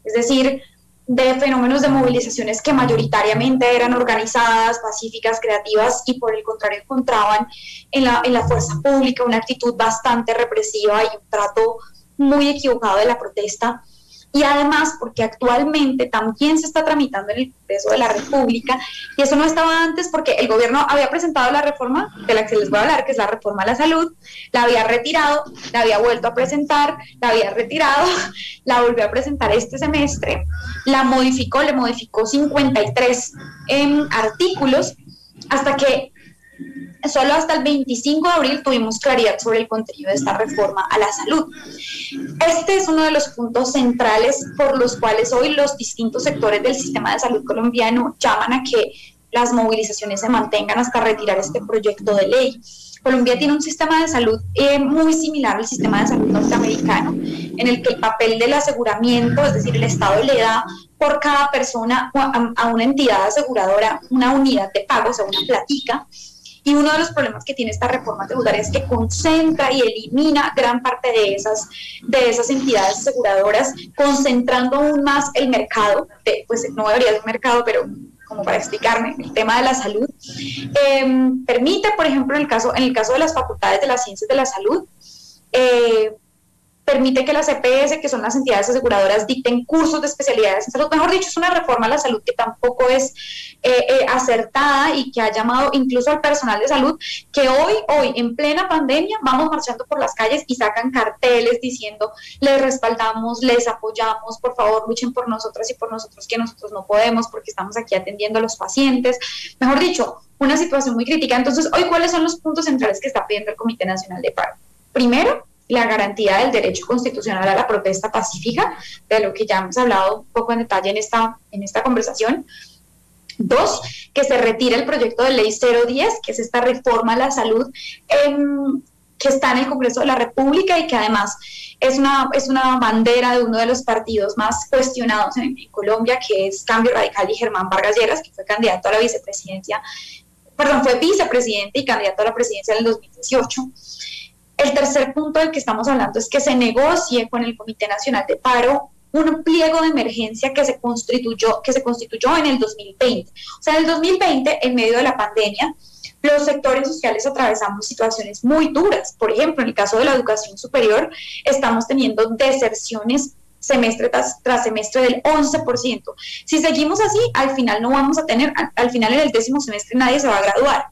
Speaker 3: Es decir, de fenómenos de movilizaciones que mayoritariamente eran organizadas, pacíficas, creativas, y por el contrario encontraban en la fuerza pública una actitud bastante represiva y un trato muy equivocado de la protesta. Y además, porque actualmente también se está tramitando en el Congreso de la República, y eso no estaba antes porque el gobierno había presentado la reforma de la que les voy a hablar, que es la reforma a la salud, la había retirado, la había vuelto a presentar, la había retirado, la volvió a presentar este semestre, le modificó 53 artículos, solo hasta el 25 de abril tuvimos claridad sobre el contenido de esta reforma a la salud. Este es uno de los puntos centrales por los cuales hoy los distintos sectores del sistema de salud colombiano llaman a que las movilizaciones se mantengan hasta retirar este proyecto de ley. Colombia tiene un sistema de salud muy similar al sistema de salud norteamericano, en el que el papel del aseguramiento, es decir, el Estado le da por cada persona a una entidad aseguradora una unidad de pago, o sea, una platica. Y uno de los problemas que tiene esta reforma tributaria es que concentra y elimina gran parte de esas entidades aseguradoras, concentrando aún más el mercado, pues no debería ser un mercado, pero como para explicarme, el tema de la salud. Permite, por ejemplo, en el caso de las facultades de las ciencias de la salud, permite que las EPS, que son las entidades aseguradoras, dicten cursos de especialidades en salud. Mejor dicho, es una reforma a la salud que tampoco es acertada, y que ha llamado incluso al personal de salud, que hoy, en plena pandemia, vamos marchando por las calles y sacan carteles diciendo, les respaldamos, les apoyamos, por favor, luchen por nosotras y por nosotros, que nosotros no podemos porque estamos aquí atendiendo a los pacientes. Mejor dicho, una situación muy crítica. Entonces, hoy, ¿cuáles son los puntos centrales que está pidiendo el Comité Nacional de Paro? Primero, la garantía del derecho constitucional a la protesta pacífica, de lo que ya hemos hablado un poco en detalle en esta conversación. 2, que se retire el proyecto de ley 010, que es esta reforma a la salud que está en el Congreso de la República, y que además es una bandera de uno de los partidos más cuestionados en Colombia, que es Cambio Radical, y Germán Vargas Lleras, que fue candidato a la vicepresidencia, fue vicepresidente y candidato a la presidencia en el 2018. El tercer punto del que estamos hablando es que se negocie con el Comité Nacional de Paro un pliego de emergencia que se constituyó en el 2020. O sea, en el 2020, en medio de la pandemia, los sectores sociales atravesamos situaciones muy duras. Por ejemplo, en el caso de la educación superior, estamos teniendo deserciones semestre tras semestre del 11%. Si seguimos así, al final en el 10º semestre nadie se va a graduar.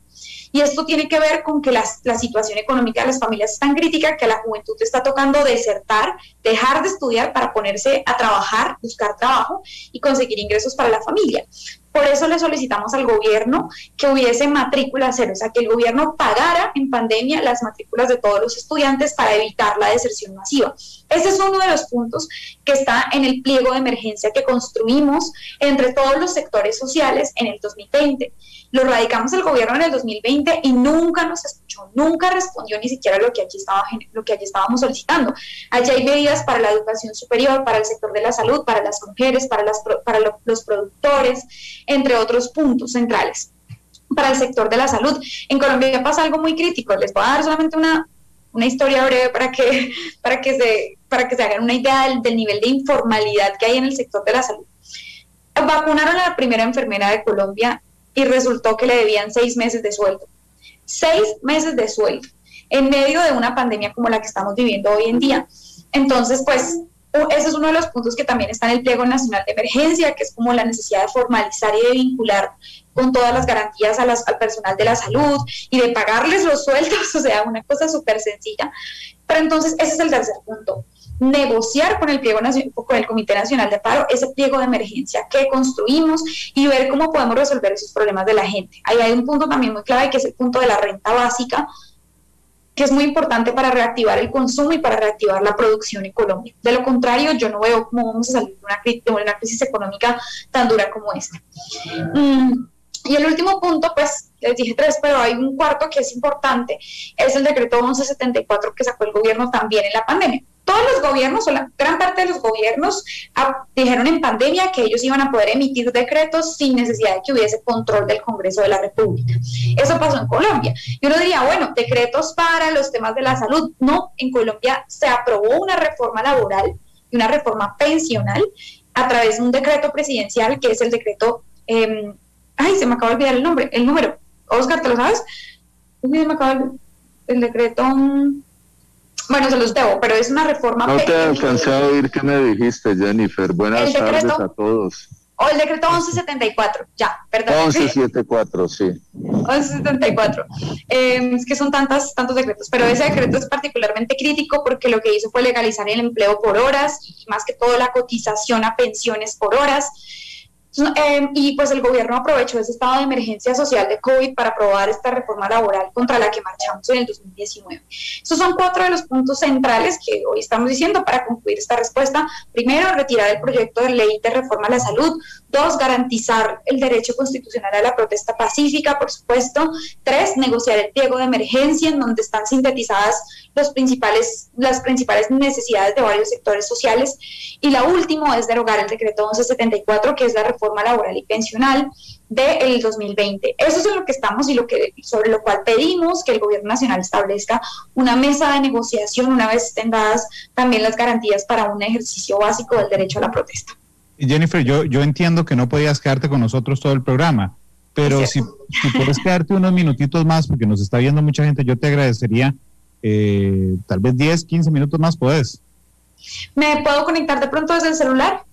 Speaker 3: Y esto tiene que ver con que la situación económica de las familias es tan crítica que a la juventud te está tocando desertar, dejar de estudiar para ponerse a trabajar, buscar trabajo y conseguir ingresos para la familia. Por eso le solicitamos al gobierno que hubiese matrícula cero, o sea, que el gobierno pagara en pandemia las matrículas de todos los estudiantes para evitar la deserción masiva. Ese es uno de los puntos que está en el pliego de emergencia que construimos entre todos los sectores sociales en el 2020. Lo radicamos el gobierno en el 2020 y nunca nos escuchó, nunca respondió ni siquiera lo que allí estábamos solicitando. Allí hay medidas para la educación superior, para el sector de la salud, para las mujeres, para los productores, entre otros puntos centrales. Para el sector de la salud, en Colombia pasa algo muy crítico. Les voy a dar solamente una historia breve para que se hagan una idea del nivel de informalidad que hay en el sector de la salud. Vacunaron a la primera enfermera de Colombia y resultó que le debían 6 meses de sueldo. 6 meses de sueldo en medio de una pandemia como la que estamos viviendo hoy en día. Entonces, pues, ese es uno de los puntos que también está en el pliego nacional de emergencia, que es como la necesidad de formalizar y de vincular con todas las garantías al personal de la salud y de pagarles los sueldos, o sea, una cosa súper sencilla. Pero entonces, ese es el tercer punto. Negociar con el Comité Nacional de Paro ese pliego de emergencia que construimos y ver cómo podemos resolver esos problemas de la gente. Ahí hay un punto también muy clave que es el punto de la renta básica, que es muy importante para reactivar el consumo y para reactivar la producción en Colombia. De lo contrario, yo no veo cómo vamos a salir de una crisis económica tan dura como esta. Y el último punto, pues, les dije 3, pero hay un cuarto que es importante, es el decreto 1174 que sacó el gobierno también en la pandemia. Todos los gobiernos, o la gran parte de los gobiernos, dijeron en pandemia que ellos iban a poder emitir decretos sin necesidad de que hubiese control del Congreso de la República. Eso pasó en Colombia. Y uno diría, bueno, decretos para los temas de la salud. No, en Colombia se aprobó una reforma laboral y una reforma pensional a través de un decreto presidencial que es el decreto... se me acaba de olvidar el número. Oscar, ¿te lo sabes? Se me acaba el decreto... Bueno, se los debo, pero es una reforma...
Speaker 4: No te alcancé a oír qué me dijiste, Jennifer. Buenas tardes a todos.
Speaker 3: El decreto 1174, ya, perdón.
Speaker 4: 1174, sí.
Speaker 3: 1174. Es que son tantos decretos, pero ese decreto es particularmente crítico porque lo que hizo fue legalizar el empleo por horas y más que todo la cotización a pensiones por horas. Y pues el gobierno aprovechó ese estado de emergencia social de COVID para aprobar esta reforma laboral contra la que marchamos en el 2019. Esos son 4 de los puntos centrales que hoy estamos diciendo para concluir esta respuesta. Primero, retirar el proyecto de ley de reforma a la salud. 2, garantizar el derecho constitucional a la protesta pacífica, por supuesto. 3, negociar el pliego de emergencia en donde están sintetizadas las principales necesidades de varios sectores sociales. Y la última es derogar el decreto 1174, que es la reforma laboral y pensional del 2020. Eso es en lo que estamos y sobre lo cual pedimos que el gobierno nacional establezca una mesa de negociación una vez estén dadas también las garantías para un ejercicio básico del derecho a la protesta.
Speaker 2: Jennifer, yo entiendo que no podías quedarte con nosotros todo el programa, pero si puedes quedarte unos minutitos más, porque nos está viendo mucha gente, yo te agradecería tal vez 10, 15 minutos más, ¿puedes?
Speaker 3: ¿Me puedo conectar de pronto desde el celular?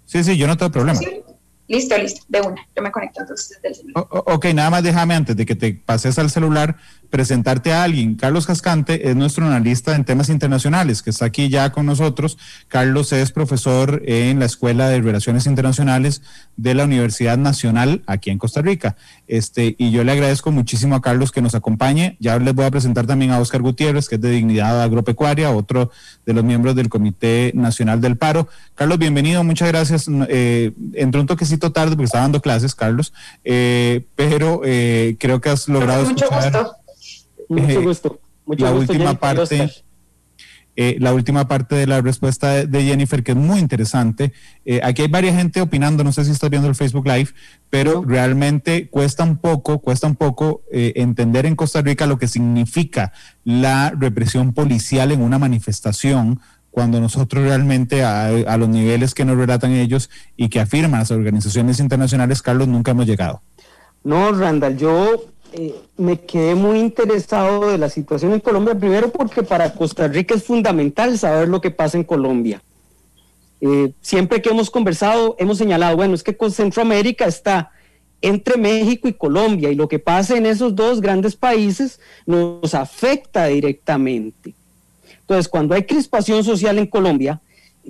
Speaker 2: Sí, yo no tengo problema. ¿Sí?
Speaker 3: Listo, de una. Yo me conecto entonces desde el celular.
Speaker 2: Ok, nada más déjame, antes de que te pases al celular, presentarte a alguien. Carlos Cascante es nuestro analista en temas internacionales, que está aquí ya con nosotros. Carlos es profesor en la Escuela de Relaciones Internacionales de la Universidad Nacional aquí en Costa Rica. Y yo le agradezco muchísimo a Carlos que nos acompañe. Ya les voy a presentar también a Oscar Gutiérrez, que es de Dignidad Agropecuaria, otro de los miembros del Comité Nacional del Paro. Carlos, bienvenido, muchas gracias. Entré un toquecito tarde porque estaba dando clases, Carlos, pero creo que has logrado escuchar...
Speaker 5: Mucho gusto.
Speaker 2: La última parte de la respuesta de Jennifer, que es muy interesante. Aquí hay varias gente opinando, no sé si estás viendo el Facebook Live, pero realmente cuesta un poco entender en Costa Rica lo que significa la represión policial en una manifestación, cuando nosotros realmente a los niveles que nos relatan ellos y que afirman las organizaciones internacionales, Carlos, nunca hemos llegado.
Speaker 5: No, Randall, yo me quedé muy interesado de la situación en Colombia, primero porque para Costa Rica es fundamental saber lo que pasa en Colombia. Siempre que hemos conversado, hemos señalado, bueno, es que Centroamérica está entre México y Colombia, y lo que pasa en esos dos grandes países nos afecta directamente. Entonces, cuando hay crispación social en Colombia,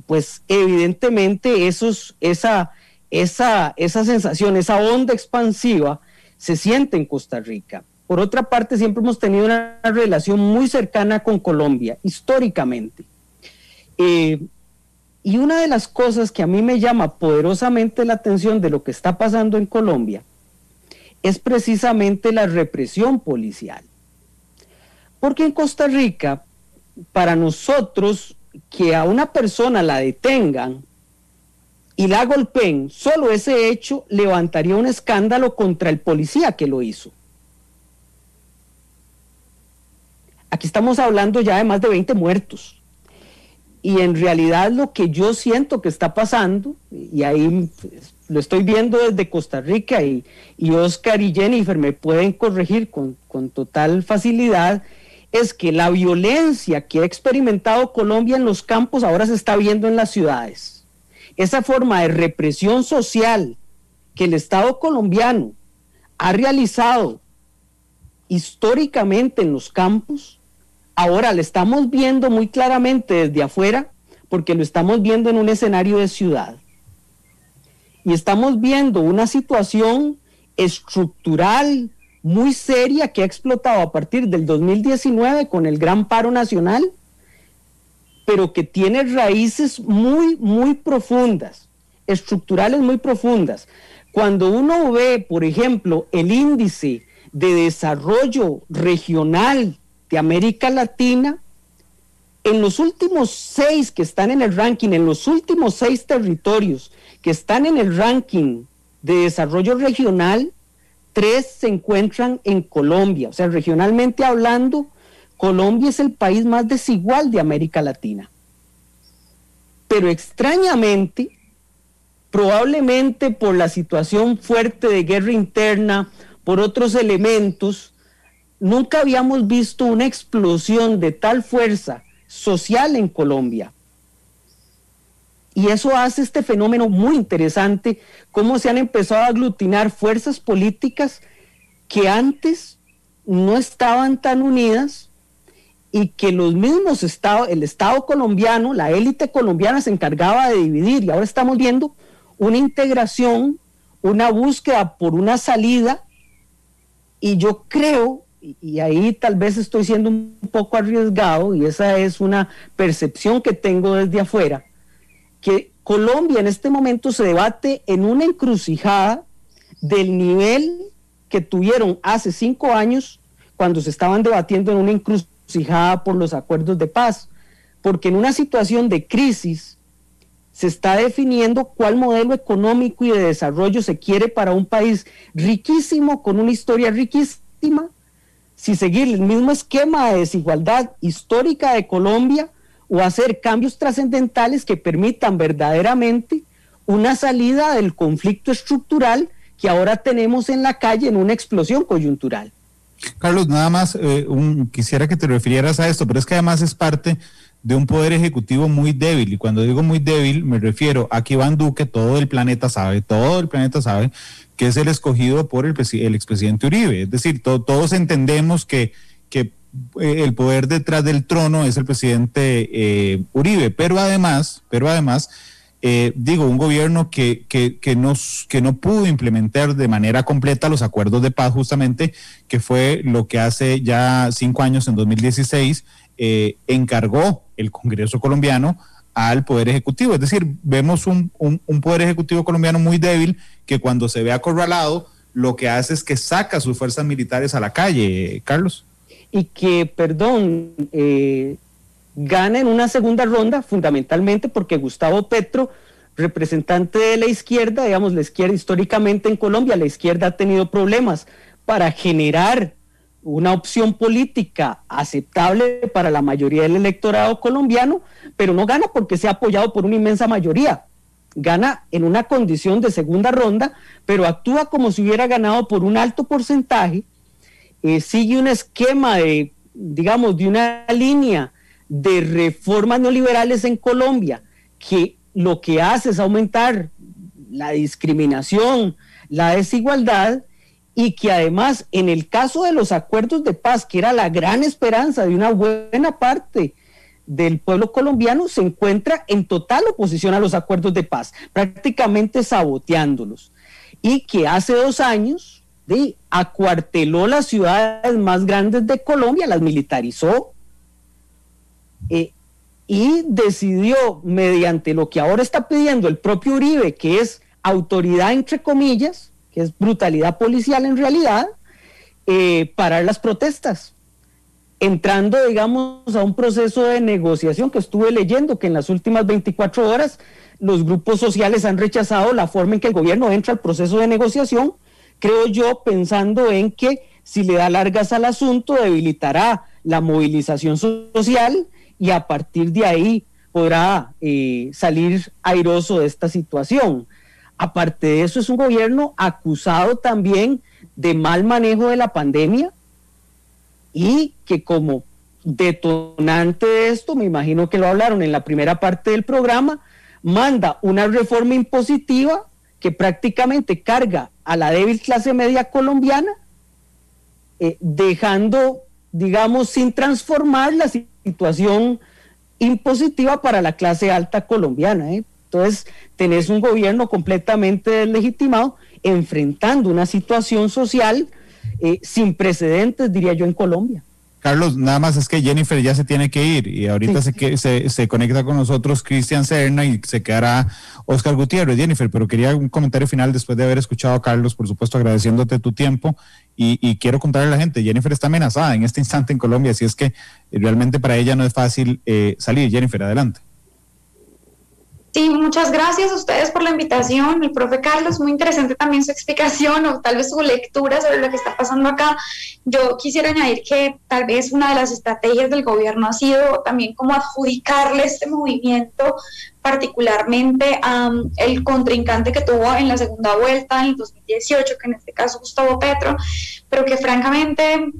Speaker 5: pues evidentemente esa esa sensación, esa onda expansiva se siente en Costa Rica. Por otra parte, siempre hemos tenido una relación muy cercana con Colombia, históricamente. Y una de las cosas que a mí me llama poderosamente la atención de lo que está pasando en Colombia es precisamente la represión policial. Porque en Costa Rica, para nosotros, que a una persona la detengan y la golpeen, solo ese hecho levantaría un escándalo contra el policía que lo hizo. Aquí estamos hablando ya de más de 20 muertos. Y en realidad lo que yo siento que está pasando, y ahí pues, lo estoy viendo desde Costa Rica, y Oscar y Jennifer me pueden corregir con total facilidad, es que la violencia que ha experimentado Colombia en los campos ahora se está viendo en las ciudades. Esa forma de represión social que el Estado colombiano ha realizado históricamente en los campos, ahora la estamos viendo muy claramente desde afuera, porque lo estamos viendo en un escenario de ciudad. Y estamos viendo una situación estructural muy seria que ha explotado a partir del 2019 con el gran paro nacional, pero que tiene raíces muy, muy profundas, estructurales muy profundas. Cuando uno ve, por ejemplo, el índice de desarrollo regional de América Latina, en los últimos 6 que están en el ranking, en los últimos 6 territorios que están en el ranking de desarrollo regional, 3 se encuentran en Colombia. O sea, regionalmente hablando, Colombia es el país más desigual de América Latina. Pero extrañamente, probablemente por la situación fuerte de guerra interna, por otros elementos, nunca habíamos visto una explosión de tal fuerza social en Colombia. Y eso hace este fenómeno muy interesante, cómo se han empezado a aglutinar fuerzas políticas que antes no estaban tan unidas y que los mismos estados, el Estado colombiano, la élite colombiana se encargaba de dividir, y ahora estamos viendo una integración, una búsqueda por una salida, y yo creo, y ahí tal vez estoy siendo un poco arriesgado, y esa es una percepción que tengo desde afuera, que Colombia en este momento se debate en una encrucijada del nivel que tuvieron hace 5 años cuando se estaban debatiendo en una encrucijada por los acuerdos de paz, porque en una situación de crisis se está definiendo cuál modelo económico y de desarrollo se quiere para un país riquísimo, con una historia riquísima, si seguir el mismo esquema de desigualdad histórica de Colombia o hacer cambios trascendentales que permitan verdaderamente una salida del conflicto estructural que ahora tenemos en la calle en una explosión coyuntural.
Speaker 2: Carlos, nada más quisiera que te refirieras a esto, pero es que además es parte de un poder ejecutivo muy débil, y cuando digo muy débil me refiero a que Iván Duque, todo el planeta sabe que es el escogido por el expresidente Uribe. Es decir, todos entendemos que el poder detrás del trono es el presidente Uribe, pero además, un gobierno que no pudo implementar de manera completa los acuerdos de paz, justamente, que fue lo que hace ya 5 años, en 2016, encargó el Congreso colombiano al Poder Ejecutivo. Es decir, vemos un Poder Ejecutivo colombiano muy débil, que cuando se ve acorralado, lo que hace es que saca sus fuerzas militares a la calle, Carlos.
Speaker 5: Y que, gana en una segunda ronda, fundamentalmente porque Gustavo Petro, representante de la izquierda, digamos, la izquierda históricamente en Colombia, la izquierda ha tenido problemas para generar una opción política aceptable para la mayoría del electorado colombiano, pero no gana porque sea apoyado por una inmensa mayoría. Gana en una condición de segunda ronda, pero actúa como si hubiera ganado por un alto porcentaje, sigue un esquema de una línea de reformas neoliberales en Colombia, que lo que hace es aumentar la discriminación, la desigualdad, y que además en el caso de los acuerdos de paz, que era la gran esperanza de una buena parte del pueblo colombiano se encuentra en total oposición a los acuerdos de paz, prácticamente saboteándolos, y que hace 2 años acuarteló las ciudades más grandes de Colombia, las militarizó, y decidió, mediante lo que ahora está pidiendo el propio Uribe, que es autoridad entre comillas, que es brutalidad policial en realidad, parar las protestas, entrando, digamos, a un proceso de negociación que estuve leyendo, que en las últimas 24 horas los grupos sociales han rechazado la forma en que el gobierno entra al proceso de negociación, creo yo, pensando en que si le da largas al asunto, debilitará la movilización social y a partir de ahí podrá salir airoso de esta situación. Aparte de eso, es un gobierno acusado también de mal manejo de la pandemia y que como detonante de esto, me imagino que lo hablaron en la primera parte del programa, manda una reforma impositiva que prácticamente carga a la débil clase media colombiana, dejando, digamos, sin transformar la situación impositiva para la clase alta colombiana. Entonces, tenés un gobierno completamente deslegitimado, enfrentando una situación social sin precedentes, diría yo, en Colombia.
Speaker 2: Carlos, nada más es que Jennifer ya se tiene que ir y ahorita se conecta con nosotros Cristian Serna y se quedará Oscar Gutiérrez. Jennifer, pero quería un comentario final después de haber escuchado a Carlos, por supuesto agradeciéndote tu tiempo y quiero contarle a la gente, Jennifer está amenazada en este instante en Colombia, así es que realmente para ella no es fácil salir. Jennifer, adelante.
Speaker 3: Sí, muchas gracias a ustedes por la invitación. El profe Carlos, muy interesante también su explicación o tal vez su lectura sobre lo que está pasando acá. Yo quisiera añadir que tal vez una de las estrategias del gobierno ha sido también como adjudicarle este movimiento particularmente el contrincante que tuvo en la segunda vuelta en el 2018, que en este caso Gustavo Petro, pero que francamente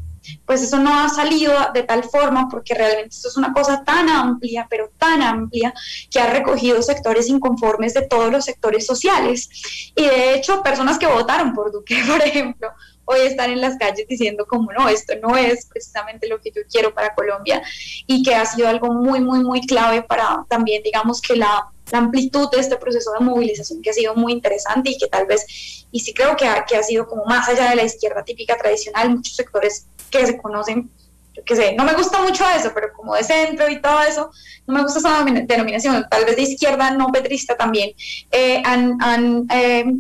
Speaker 3: pues eso no ha salido de tal forma porque realmente esto es una cosa tan amplia, pero tan amplia, que ha recogido sectores inconformes de todos los sectores sociales. Y de hecho, personas que votaron por Duque, por ejemplo, hoy están en las calles diciendo como no, esto no es precisamente lo que yo quiero para Colombia, y que ha sido algo muy, muy, muy clave para también, digamos, que la amplitud de este proceso de movilización que ha sido muy interesante y que tal vez, y sí creo que ha sido como más allá de la izquierda típica tradicional, muchos sectores que se conocen, yo qué sé, no me gusta mucho eso, pero como de centro y todo eso, no me gusta esa denominación, tal vez de izquierda no petrista también, han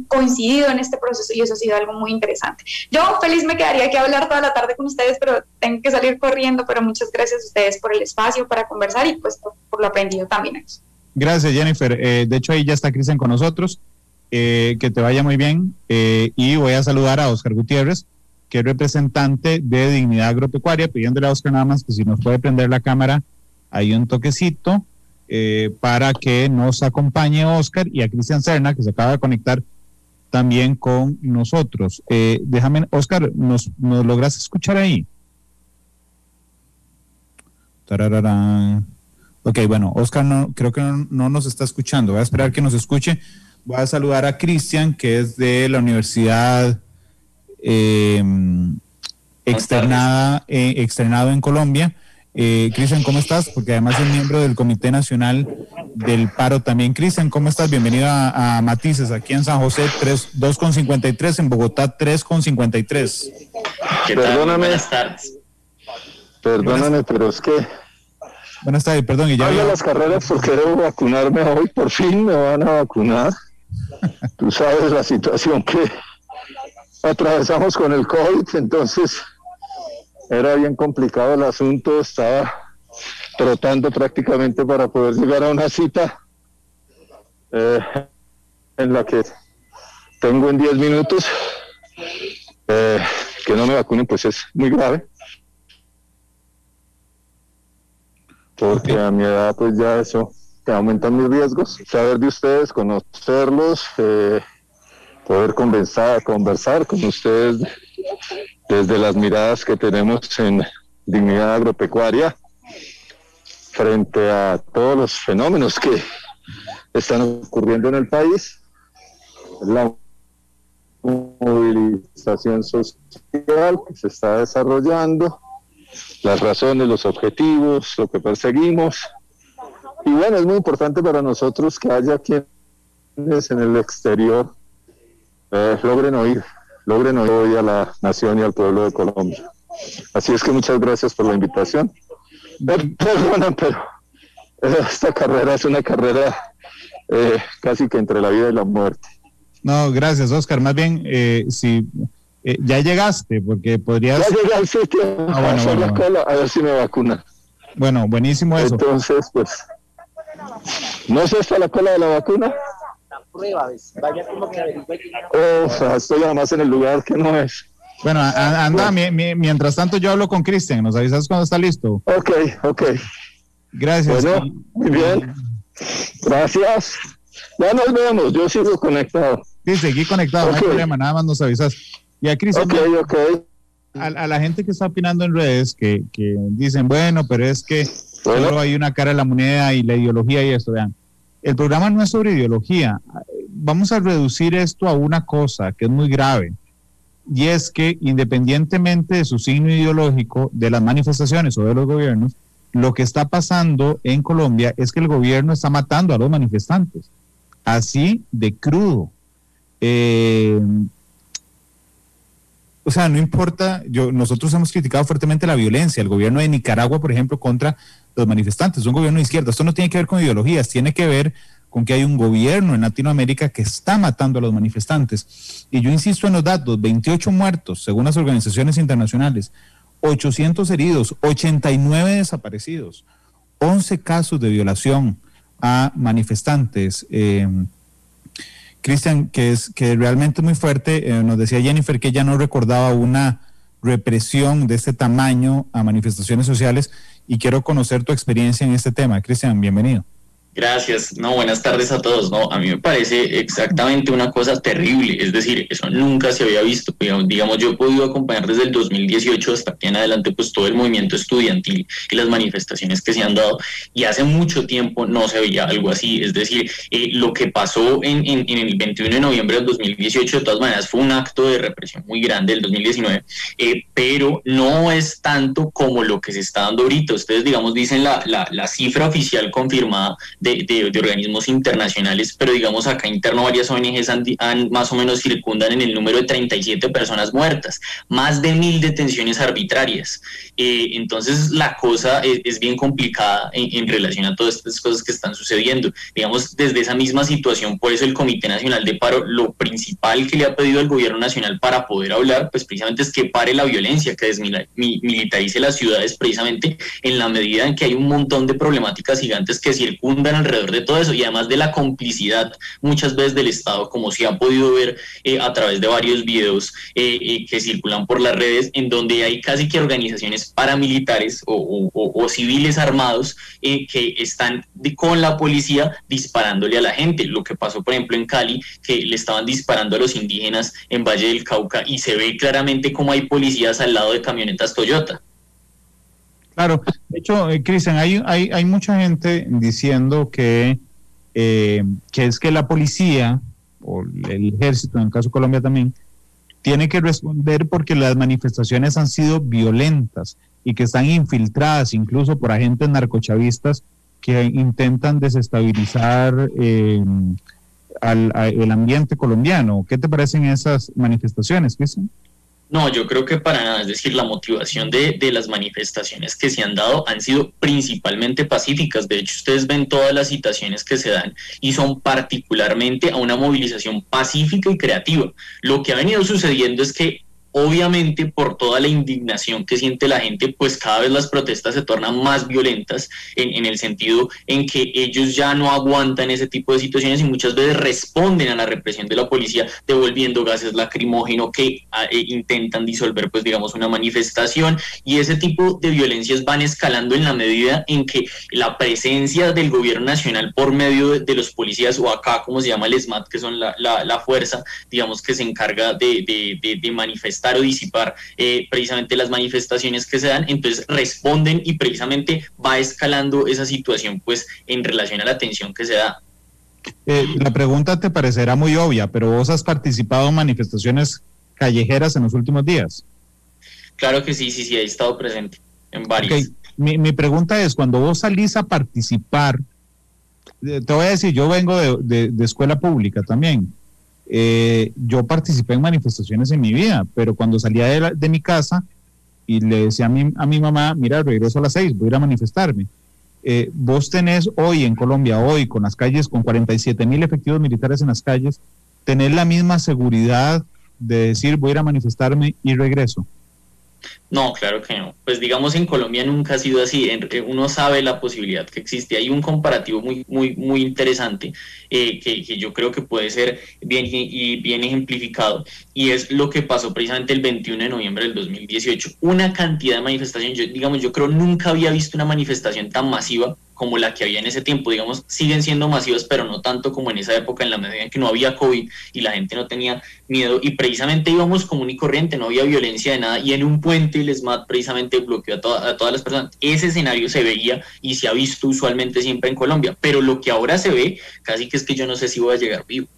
Speaker 3: coincidido en este proceso y eso ha sido algo muy interesante. Yo feliz me quedaría aquí a hablar toda la tarde con ustedes, pero tengo que salir corriendo, pero muchas gracias a ustedes por el espacio para conversar y pues por lo aprendido también aquí.
Speaker 2: Gracias, Jennifer. De hecho, ahí ya está Cristian con nosotros. Que te vaya muy bien. Y voy a saludar a Oscar Gutiérrez, que es representante de Dignidad Agropecuaria, pidiéndole a Oscar nada más que si nos puede prender la cámara, hay un toquecito para que nos acompañe Oscar, y a Cristian Serna, que se acaba de conectar también con nosotros. Déjame, Oscar, ¿nos logras escuchar ahí? Tarararán. Ok, bueno, Oscar creo que no nos está escuchando. Voy a esperar que nos escuche. Voy a saludar a Cristian, que es de la Universidad externado en Colombia. Cristian, ¿cómo estás? Porque además es miembro del Comité Nacional del Paro también. Cristian, ¿cómo estás? Bienvenido a Matices, aquí en San José, 2,53, en Bogotá, 3,53.
Speaker 4: Perdóname. Buenas tardes. Perdóname, pero es que...
Speaker 2: Buenas tardes, perdón. Y ya
Speaker 4: hago las carreras porque debo vacunarme hoy, por fin me van a vacunar. Tú sabes la situación que atravesamos con el COVID, entonces era bien complicado el asunto, estaba trotando prácticamente para poder llegar a una cita en la que tengo en 10 minutos. Que no me vacunen pues es muy grave, porque a mi edad pues ya eso te aumentan mis riesgos. Saber de ustedes, conocerlos, poder conversar con ustedes desde las miradas que tenemos en Dignidad Agropecuaria frente a todos los fenómenos que están ocurriendo en el país, la movilización social que se está desarrollando, las razones, los objetivos, lo que perseguimos, bueno, es muy importante para nosotros que haya quienes en el exterior logren oír hoy a la nación y al pueblo de Colombia. Así es que muchas gracias por la invitación. Perdona, pero esta carrera es una carrera casi que entre la vida y la muerte.
Speaker 2: No, gracias, Oscar. Más bien, si ya llegaste, porque podrías...
Speaker 4: Ya llegué al sitio a hacer la cola, a ver si me vacunan.
Speaker 2: Bueno, buenísimo eso.
Speaker 4: Entonces, pues, ¿no es esta la cola de la vacuna?
Speaker 6: La prueba, vaya como que averigüe.
Speaker 4: Estoy además en el lugar que no es.
Speaker 2: Bueno, anda, mientras tanto yo hablo con Cristian, ¿nos avisas cuando está listo?
Speaker 4: Ok.
Speaker 2: Gracias.
Speaker 4: Bueno, muy bien. Gracias. Ya nos vemos, yo sigo conectado.
Speaker 2: Sí, seguí conectado, no hay problema, nada más nos avisas. Y a Cristian,
Speaker 4: Ok.
Speaker 2: a la gente que está opinando en redes, que dicen, bueno, pero es que solo hay una cara de la moneda y la ideología y esto, vean. El programa no es sobre ideología. Vamos a reducir esto a una cosa que es muy grave, y es que independientemente de su signo ideológico, de las manifestaciones o de los gobiernos, lo que está pasando en Colombia es que el gobierno está matando a los manifestantes, así de crudo. O sea, no importa, nosotros hemos criticado fuertemente la violencia, el gobierno de Nicaragua, por ejemplo, contra los manifestantes, un gobierno de izquierda. Esto no tiene que ver con ideologías, tiene que ver con que hay un gobierno en Latinoamérica que está matando a los manifestantes. Y yo insisto en los datos, 28 muertos, según las organizaciones internacionales, 800 heridos, 89 desaparecidos, 11 casos de violación a manifestantes. Cristian, que realmente es muy fuerte, nos decía Jennifer que ella no recordaba una represión de este tamaño a manifestaciones sociales, y quiero conocer tu experiencia en este tema. Cristian, bienvenido.
Speaker 7: Gracias. No, buenas tardes a todos. No, a mí me parece exactamente una cosa terrible. Es decir, eso nunca se había visto. Digamos, yo he podido acompañar desde el 2018 hasta aquí en adelante, pues todo el movimiento estudiantil y las manifestaciones que se han dado. Y hace mucho tiempo no se veía algo así. Es decir, lo que pasó en el 21 de noviembre del 2018, de todas maneras, fue un acto de represión muy grande del 2019, pero no es tanto como lo que se está dando ahorita. Ustedes, digamos, dicen la cifra oficial confirmada de organismos internacionales, pero digamos acá interno varias ONGs han más o menos circundan en el número de 37 personas muertas, más de 1000 detenciones arbitrarias. Entonces la cosa es bien complicada en relación a todas estas cosas que están sucediendo. Digamos, desde esa misma situación, por eso el Comité Nacional de Paro, lo principal que le ha pedido al gobierno nacional para poder hablar, pues precisamente es que pare la violencia, que desmilitarice las ciudades, precisamente en la medida en que hay un montón de problemáticas gigantes que circundan alrededor de todo eso, y además de la complicidad muchas veces del Estado, como se ha podido ver a través de varios videos que circulan por las redes, en donde hay casi que organizaciones paramilitares o civiles armados que están con la policía disparándole a la gente. Lo que pasó, por ejemplo, en Cali, que le estaban disparando a los indígenas en Valle del Cauca, y se ve claramente cómo hay policías al lado de camionetas Toyota.
Speaker 2: Claro, de hecho, Cristian, hay mucha gente diciendo que es que la policía, o el ejército, en el caso de Colombia también, tiene que responder porque las manifestaciones han sido violentas y que están infiltradas incluso por agentes narcochavistas que intentan desestabilizar el ambiente colombiano. ¿Qué te parecen esas manifestaciones, Cristian?
Speaker 7: No, yo creo que para nada. Es decir, la motivación de las manifestaciones que se han dado han sido principalmente pacíficas. De hecho, ustedes ven todas las citaciones que se dan y son particularmente a una movilización pacífica y creativa. Lo que ha venido sucediendo es que, obviamente, por toda la indignación que siente la gente, pues cada vez las protestas se tornan más violentas en el sentido en que ellos ya no aguantan ese tipo de situaciones y muchas veces responden a la represión de la policía devolviendo gases lacrimógenos que intentan disolver, pues digamos, una manifestación, y ese tipo de violencias van escalando en la medida en que la presencia del gobierno nacional por medio de los policías, o acá como se llama el SMAT, que son la fuerza, digamos, que se encarga de manifestar o disipar precisamente las manifestaciones que se dan, entonces responden y precisamente va escalando esa situación pues en relación a la tensión que se da.
Speaker 2: La pregunta te parecerá muy obvia, pero vos has participado en manifestaciones callejeras en los últimos días.
Speaker 7: Claro que sí, he estado presente en varias.
Speaker 2: Okay. Mi pregunta es, cuando vos salís a participar, te voy a decir, yo vengo de escuela pública también. Yo participé en manifestaciones en mi vida, pero cuando salía de mi casa y le decía a mi mamá, mira, regreso a las 6, voy a ir a manifestarme. Vos tenés hoy en Colombia, hoy con las calles, con 47,000 efectivos militares en las calles, tenés la misma seguridad de decir voy a ir a manifestarme y regreso.
Speaker 7: No, claro que no. Pues digamos en Colombia nunca ha sido así. Uno sabe la posibilidad que existe. Hay un comparativo muy interesante que yo creo que puede ser bien ejemplificado, y es lo que pasó precisamente el 21 de noviembre del 2018. Una cantidad de manifestaciones. Yo creo nunca había visto una manifestación tan masiva como la que había en ese tiempo. Digamos, siguen siendo masivas, pero no tanto como en esa época, en la medida en que no había COVID y la gente no tenía miedo, y precisamente íbamos común y corriente, no había violencia de nada, y en un puente el SMAT precisamente bloqueó a todas las personas. Ese escenario se veía y se ha visto usualmente siempre en Colombia, pero lo que ahora se ve, casi que es que yo no sé si voy a llegar vivo.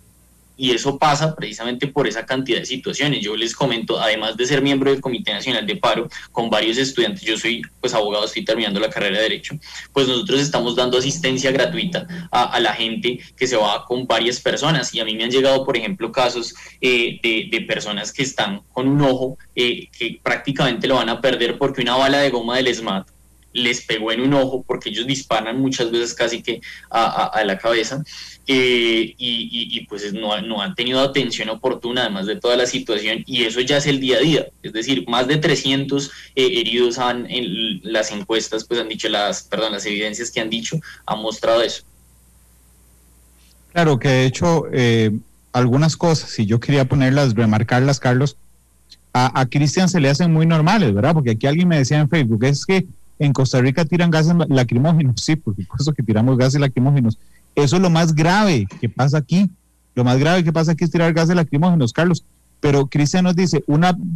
Speaker 7: Y eso pasa precisamente por esa cantidad de situaciones. Yo les comento, además de ser miembro del Comité Nacional de Paro, con varios estudiantes, yo soy pues abogado, estoy terminando la carrera de Derecho, pues nosotros estamos dando asistencia gratuita a la gente que se va con varias personas, y a mí me han llegado, por ejemplo, casos de personas que están con un ojo que prácticamente lo van a perder porque una bala de goma del SMAT les pegó en un ojo, porque ellos disparan muchas veces casi que a la cabeza, y pues no han tenido atención oportuna, además de toda la situación, y eso ya es el día a día. Es decir, más de 300 heridos en las encuestas, pues han dicho, las evidencias que han dicho han mostrado eso.
Speaker 2: Claro que de hecho algunas cosas, si yo quería remarcarlas, Carlos, a Cristian se le hacen muy normales, ¿verdad? Porque aquí alguien me decía en Facebook, es que en Costa Rica tiran gases lacrimógenos. Sí, por supuesto que tiramos gases lacrimógenos. Eso es lo más grave que pasa aquí. Lo más grave que pasa aquí es tirar gases lacrimógenos, Carlos. Pero Cristian nos dice,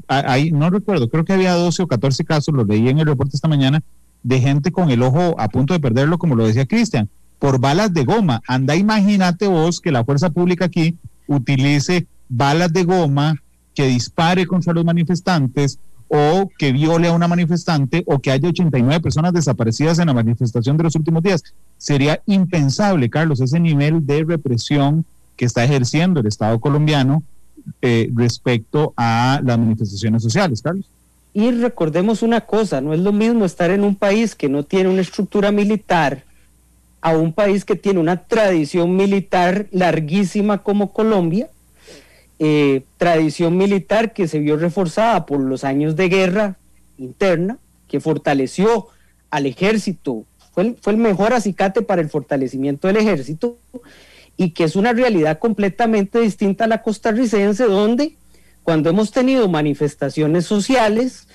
Speaker 2: ahí no recuerdo, creo que había 12 o 14 casos, lo leí en el reporte esta mañana, de gente con el ojo a punto de perderlo, como lo decía Cristian, por balas de goma. Anda, imagínate vos que la fuerza pública aquí utilice balas de goma, que dispare contra los manifestantes, o que viole a una manifestante, o que haya 89 personas desaparecidas en la manifestación de los últimos días. Sería impensable, Carlos, ese nivel de represión que está ejerciendo el Estado colombiano respecto a las manifestaciones sociales, Carlos.
Speaker 5: Y recordemos una cosa, no es lo mismo estar en un país que no tiene una estructura militar a un país que tiene una tradición militar larguísima como Colombia, tradición militar que se vio reforzada por los años de guerra interna, que fortaleció al ejército, fue el mejor acicate para el fortalecimiento del ejército, y que es una realidad completamente distinta a la costarricense, donde cuando hemos tenido manifestaciones sociales,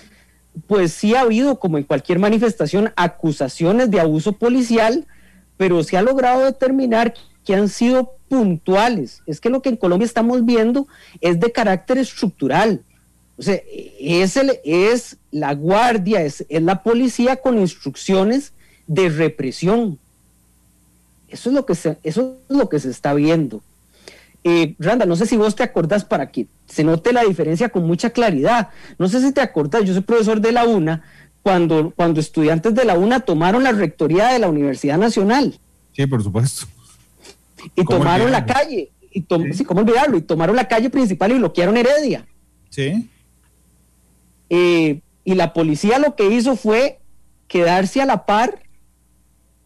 Speaker 5: pues sí ha habido, como en cualquier manifestación, acusaciones de abuso policial, pero se ha logrado determinar que han sido puntuales. Es que lo que en Colombia estamos viendo es de carácter estructural. O sea, es la guardia, es la policía con instrucciones de represión. Eso es lo que se está viendo. Randa, no sé si vos te acordás, para que se note la diferencia con mucha claridad. No sé si te acordás, yo soy profesor de la UNA, cuando estudiantes de la UNA tomaron la rectoría de la Universidad Nacional.
Speaker 2: Sí, por supuesto.
Speaker 5: Y tomaron la calle, sí, ¿cómo olvidarlo? Y tomaron la calle principal y bloquearon Heredia.
Speaker 2: Sí.
Speaker 5: Y la policía lo que hizo fue quedarse a la par,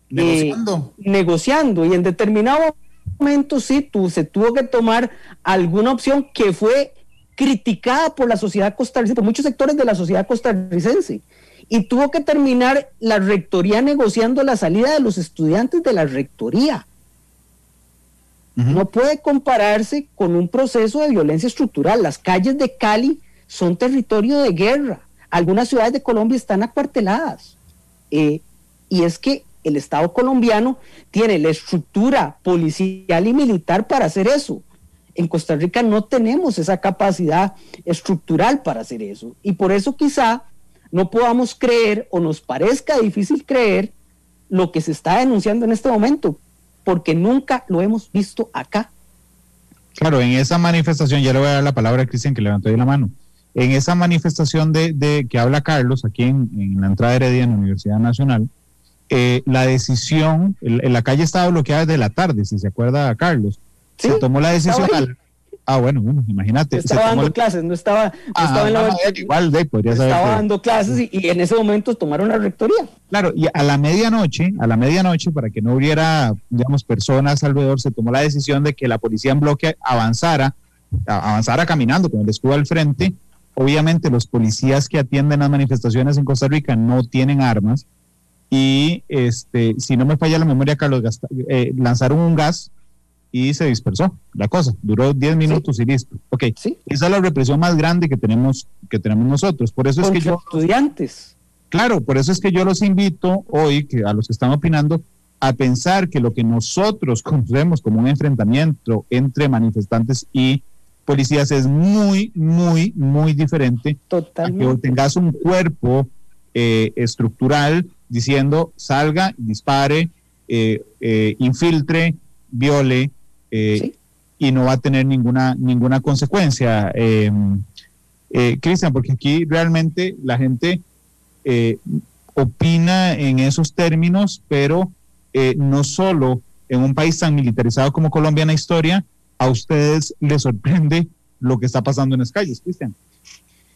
Speaker 5: negociando, y en determinado momento sí se tuvo que tomar alguna opción que fue criticada por la sociedad costarricense, por muchos sectores de la sociedad costarricense, y tuvo que terminar la rectoría negociando la salida de los estudiantes de la rectoría. No puede compararse con un proceso de violencia estructural. Las calles de Cali son territorio de guerra. Algunas ciudades de Colombia están acuarteladas. Y es que el Estado colombiano tiene la estructura policial y militar para hacer eso. En Costa Rica no tenemos esa capacidad estructural para hacer eso. Y por eso quizá no podamos creer, o nos parezca difícil creer, lo que se está denunciando en este momento, porque nunca lo hemos visto acá.
Speaker 2: Claro, en esa manifestación, ya le voy a dar la palabra a Cristian, que levantó ahí la mano, en esa manifestación de que habla Carlos, aquí en la entrada de Heredia, en la Universidad Nacional, la decisión, la calle estaba bloqueada desde la tarde, si se acuerda, Carlos.
Speaker 5: Sí,
Speaker 2: se tomó la decisión bueno, imagínate.
Speaker 5: Estaba dando clases, no estaba en la...
Speaker 2: Igual, podría saber.
Speaker 5: Estaba dando clases y en ese momento tomaron la rectoría.
Speaker 2: Claro, y a la medianoche, para que no hubiera, digamos, personas alrededor, se tomó la decisión de que la policía en bloque avanzara caminando con el escudo al frente. Obviamente los policías que atienden las manifestaciones en Costa Rica no tienen armas y, si no me falla la memoria, Carlos, lanzaron un gas y se dispersó la cosa. Duró 10 minutos y listo. Ok, sí. Esa es la represión más grande que tenemos nosotros. Por eso es que
Speaker 5: estudiantes.
Speaker 2: Claro, por eso es que yo los invito hoy, a los que están opinando, a pensar que lo que nosotros conocemos como un enfrentamiento entre manifestantes y policías es muy, muy, muy diferente.
Speaker 5: Totalmente.
Speaker 2: A que tengas un cuerpo estructural diciendo salga, dispare, infiltre, viole, ¿sí? Y no va a tener ninguna consecuencia. Cristian, porque aquí realmente la gente opina en esos términos, pero no solo en un país tan militarizado como Colombia en la historia, a ustedes les sorprende lo que está pasando en las calles, Cristian.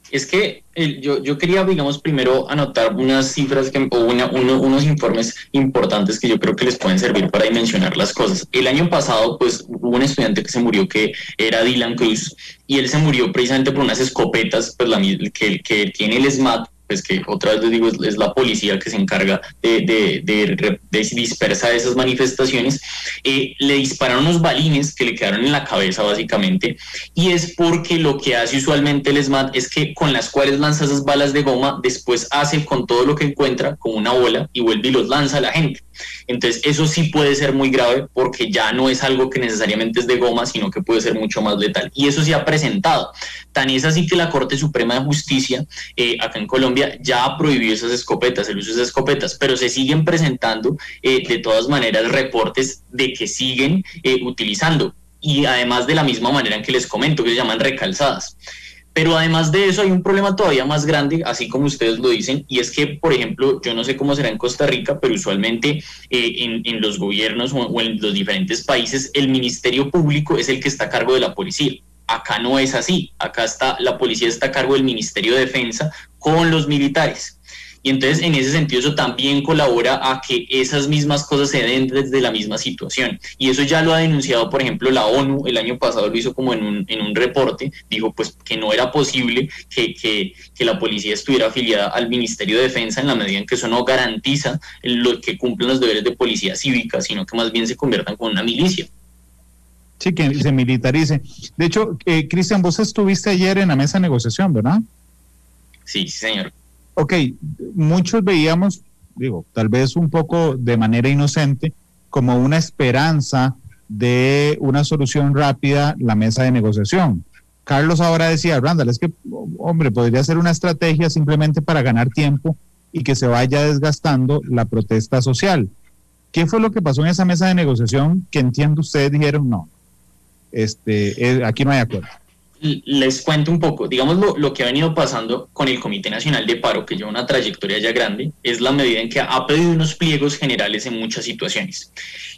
Speaker 7: Es que yo quería, digamos, primero anotar unas cifras unos informes importantes que yo creo que les pueden servir para dimensionar las cosas. El año pasado, pues, hubo un estudiante que se murió, que era Dylan Cruz, y él se murió precisamente por unas escopetas, pues, que tiene el SMAT, pues, que otra vez les digo, es la policía que se encarga de dispersar esas manifestaciones. Le dispararon unos balines que le quedaron en la cabeza, básicamente, y es porque lo que hace usualmente el SMAT es que con las cuales lanza esas balas de goma, después hace con todo lo que encuentra como una bola y vuelve y los lanza a la gente. Entonces eso sí puede ser muy grave, porque ya no es algo que necesariamente es de goma, sino que puede ser mucho más letal, y eso se ha presentado. Tan es así que la Corte Suprema de Justicia acá en Colombia ya ha prohibido esas escopetas, el uso de esas escopetas, pero se siguen presentando de todas maneras reportes de que siguen utilizando, y además de la misma manera en que les comento, que se llaman recalzadas. Pero además de eso hay un problema todavía más grande, así como ustedes lo dicen, y es que, por ejemplo, yo no sé cómo será en Costa Rica, pero usualmente en los gobiernos o en los diferentes países el Ministerio Público es el que está a cargo de la policía. Acá no es así, acá la policía está a cargo del Ministerio de Defensa con los militares. Y entonces, en ese sentido, eso también colabora a que esas mismas cosas se den desde la misma situación. Y eso ya lo ha denunciado, por ejemplo, la ONU, el año pasado lo hizo como en un reporte, dijo pues que no era posible que la policía estuviera afiliada al Ministerio de Defensa en la medida en que eso no garantiza lo que cumplen los deberes de policía cívica, sino que más bien se conviertan con una milicia.
Speaker 2: Sí, que se militarice. De hecho, Cristian, vos estuviste ayer en la mesa de negociación, ¿verdad?
Speaker 7: Sí, señor.
Speaker 2: Ok, muchos veíamos, tal vez un poco de manera inocente, como una esperanza de una solución rápida la mesa de negociación. Carlos ahora decía, Randall, es que, hombre, podría ser una estrategia simplemente para ganar tiempo y que se vaya desgastando la protesta social. ¿Qué fue lo que pasó en esa mesa de negociación que entiendo ustedes dijeron no? Aquí no hay acuerdo.
Speaker 7: Les cuento un poco, digamos lo que ha venido pasando con el Comité Nacional de Paro, que lleva una trayectoria ya grande, es la medida en que ha pedido unos pliegos generales en muchas situaciones.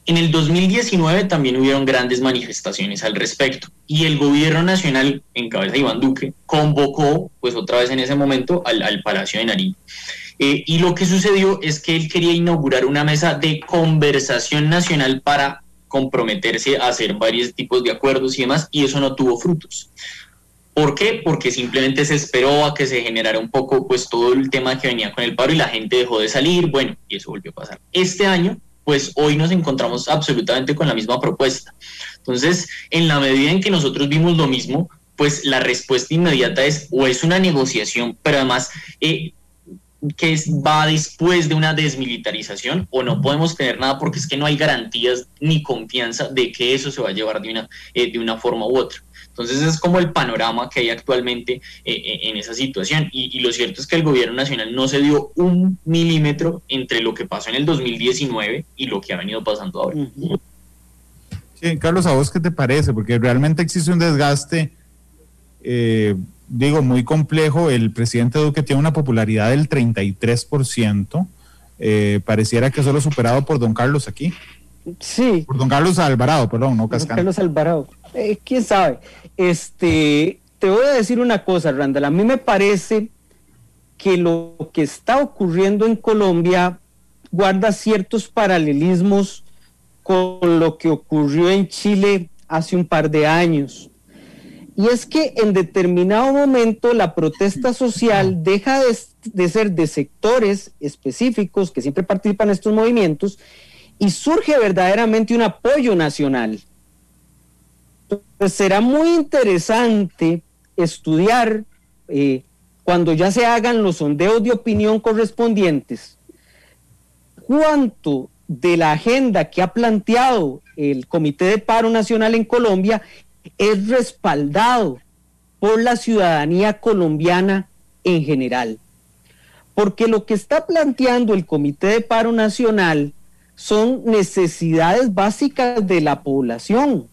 Speaker 7: En el 2019 también hubieron grandes manifestaciones al respecto, y el gobierno nacional, en cabeza de Iván Duque, convocó, pues otra vez en ese momento, al Palacio de Nariño. Y lo que sucedió es que él quería inaugurar una mesa de conversación nacional para comprometerse a hacer varios tipos de acuerdos y demás, y eso no tuvo frutos. ¿Por qué? Porque simplemente se esperó a que se generara un poco pues todo el tema que venía con el paro y la gente dejó de salir, bueno, y eso volvió a pasar. Este año, pues hoy nos encontramos absolutamente con la misma propuesta. Entonces, en la medida en que nosotros vimos lo mismo, pues la respuesta inmediata es una negociación, pero además que va después de una desmilitarización, o no podemos tener nada porque es que no hay garantías ni confianza de que eso se va a llevar de una forma u otra. Entonces es como el panorama que hay actualmente en esa situación, y lo cierto es que el gobierno nacional no se dio un milímetro entre lo que pasó en el 2019 y lo que ha venido pasando ahora.
Speaker 2: Sí, Carlos, ¿a vos qué te parece? Porque realmente existe un desgaste muy complejo. El presidente Duque tiene una popularidad del 33%, pareciera que solo superado por don Carlos aquí.
Speaker 5: Sí.
Speaker 2: Por don Carlos Alvarado, perdón, no Cascante.
Speaker 5: Don Carlos Alvarado. ¿Quién sabe? Te voy a decir una cosa, Randall. A mí me parece que lo que está ocurriendo en Colombia guarda ciertos paralelismos con lo que ocurrió en Chile hace un par de años. Y es que en determinado momento la protesta social deja de ser de sectores específicos que siempre participan en estos movimientos y surge verdaderamente un apoyo nacional. Entonces será muy interesante estudiar cuando ya se hagan los sondeos de opinión correspondientes, cuánto de la agenda que ha planteado el Comité de Paro Nacional en Colombia es respaldado por la ciudadanía colombiana en general. Porque lo que está planteando el Comité de Paro Nacional son necesidades básicas de la población.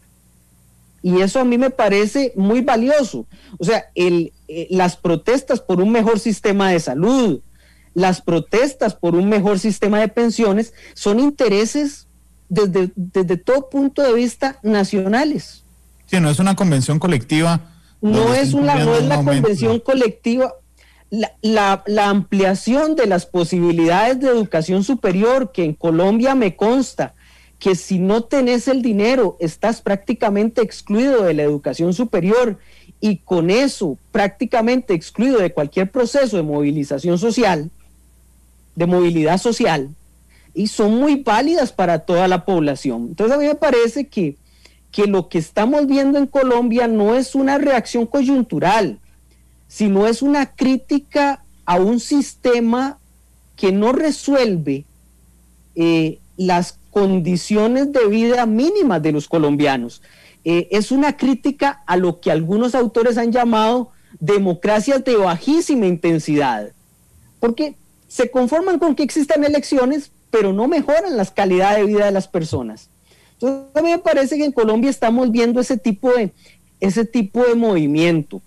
Speaker 5: Y eso a mí me parece muy valioso. O sea, las protestas por un mejor sistema de salud, las protestas por un mejor sistema de pensiones son intereses desde todo punto de vista nacionales.
Speaker 2: Sí, no es una convención colectiva.
Speaker 5: No es la convención colectiva. La ampliación de las posibilidades de educación superior, que en Colombia me consta que si no tenés el dinero estás prácticamente excluido de la educación superior y con eso prácticamente excluido de cualquier proceso de movilización social, de movilidad social, y son muy válidas para toda la población. Entonces a mí me parece que lo que estamos viendo en Colombia no es una reacción coyuntural, sino es una crítica a un sistema que no resuelve las condiciones de vida mínimas de los colombianos. Es una crítica a lo que algunos autores han llamado democracias de bajísima intensidad, porque se conforman con que existan elecciones, pero no mejoran las calidades de vida de las personas. Entonces a mí me parece que en Colombia estamos viendo ese tipo de movimiento.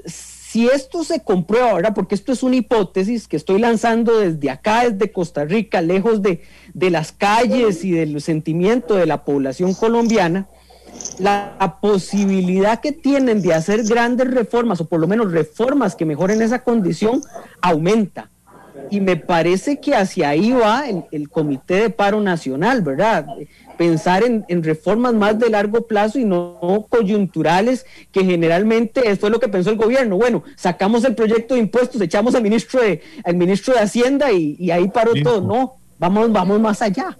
Speaker 5: Si esto se comprueba, ¿verdad? Porque esto es una hipótesis que estoy lanzando desde acá, desde Costa Rica, lejos de las calles y del sentimiento de la población colombiana, la posibilidad que tienen de hacer grandes reformas, o por lo menos reformas que mejoren esa condición, aumenta. Y me parece que hacia ahí va el Comité de Paro Nacional, ¿verdad? Pensar en reformas más de largo plazo y no coyunturales, que generalmente esto es lo que pensó el gobierno. Bueno, sacamos el proyecto de impuestos, echamos al ministro de Hacienda y ahí paró todo. No, vamos más allá.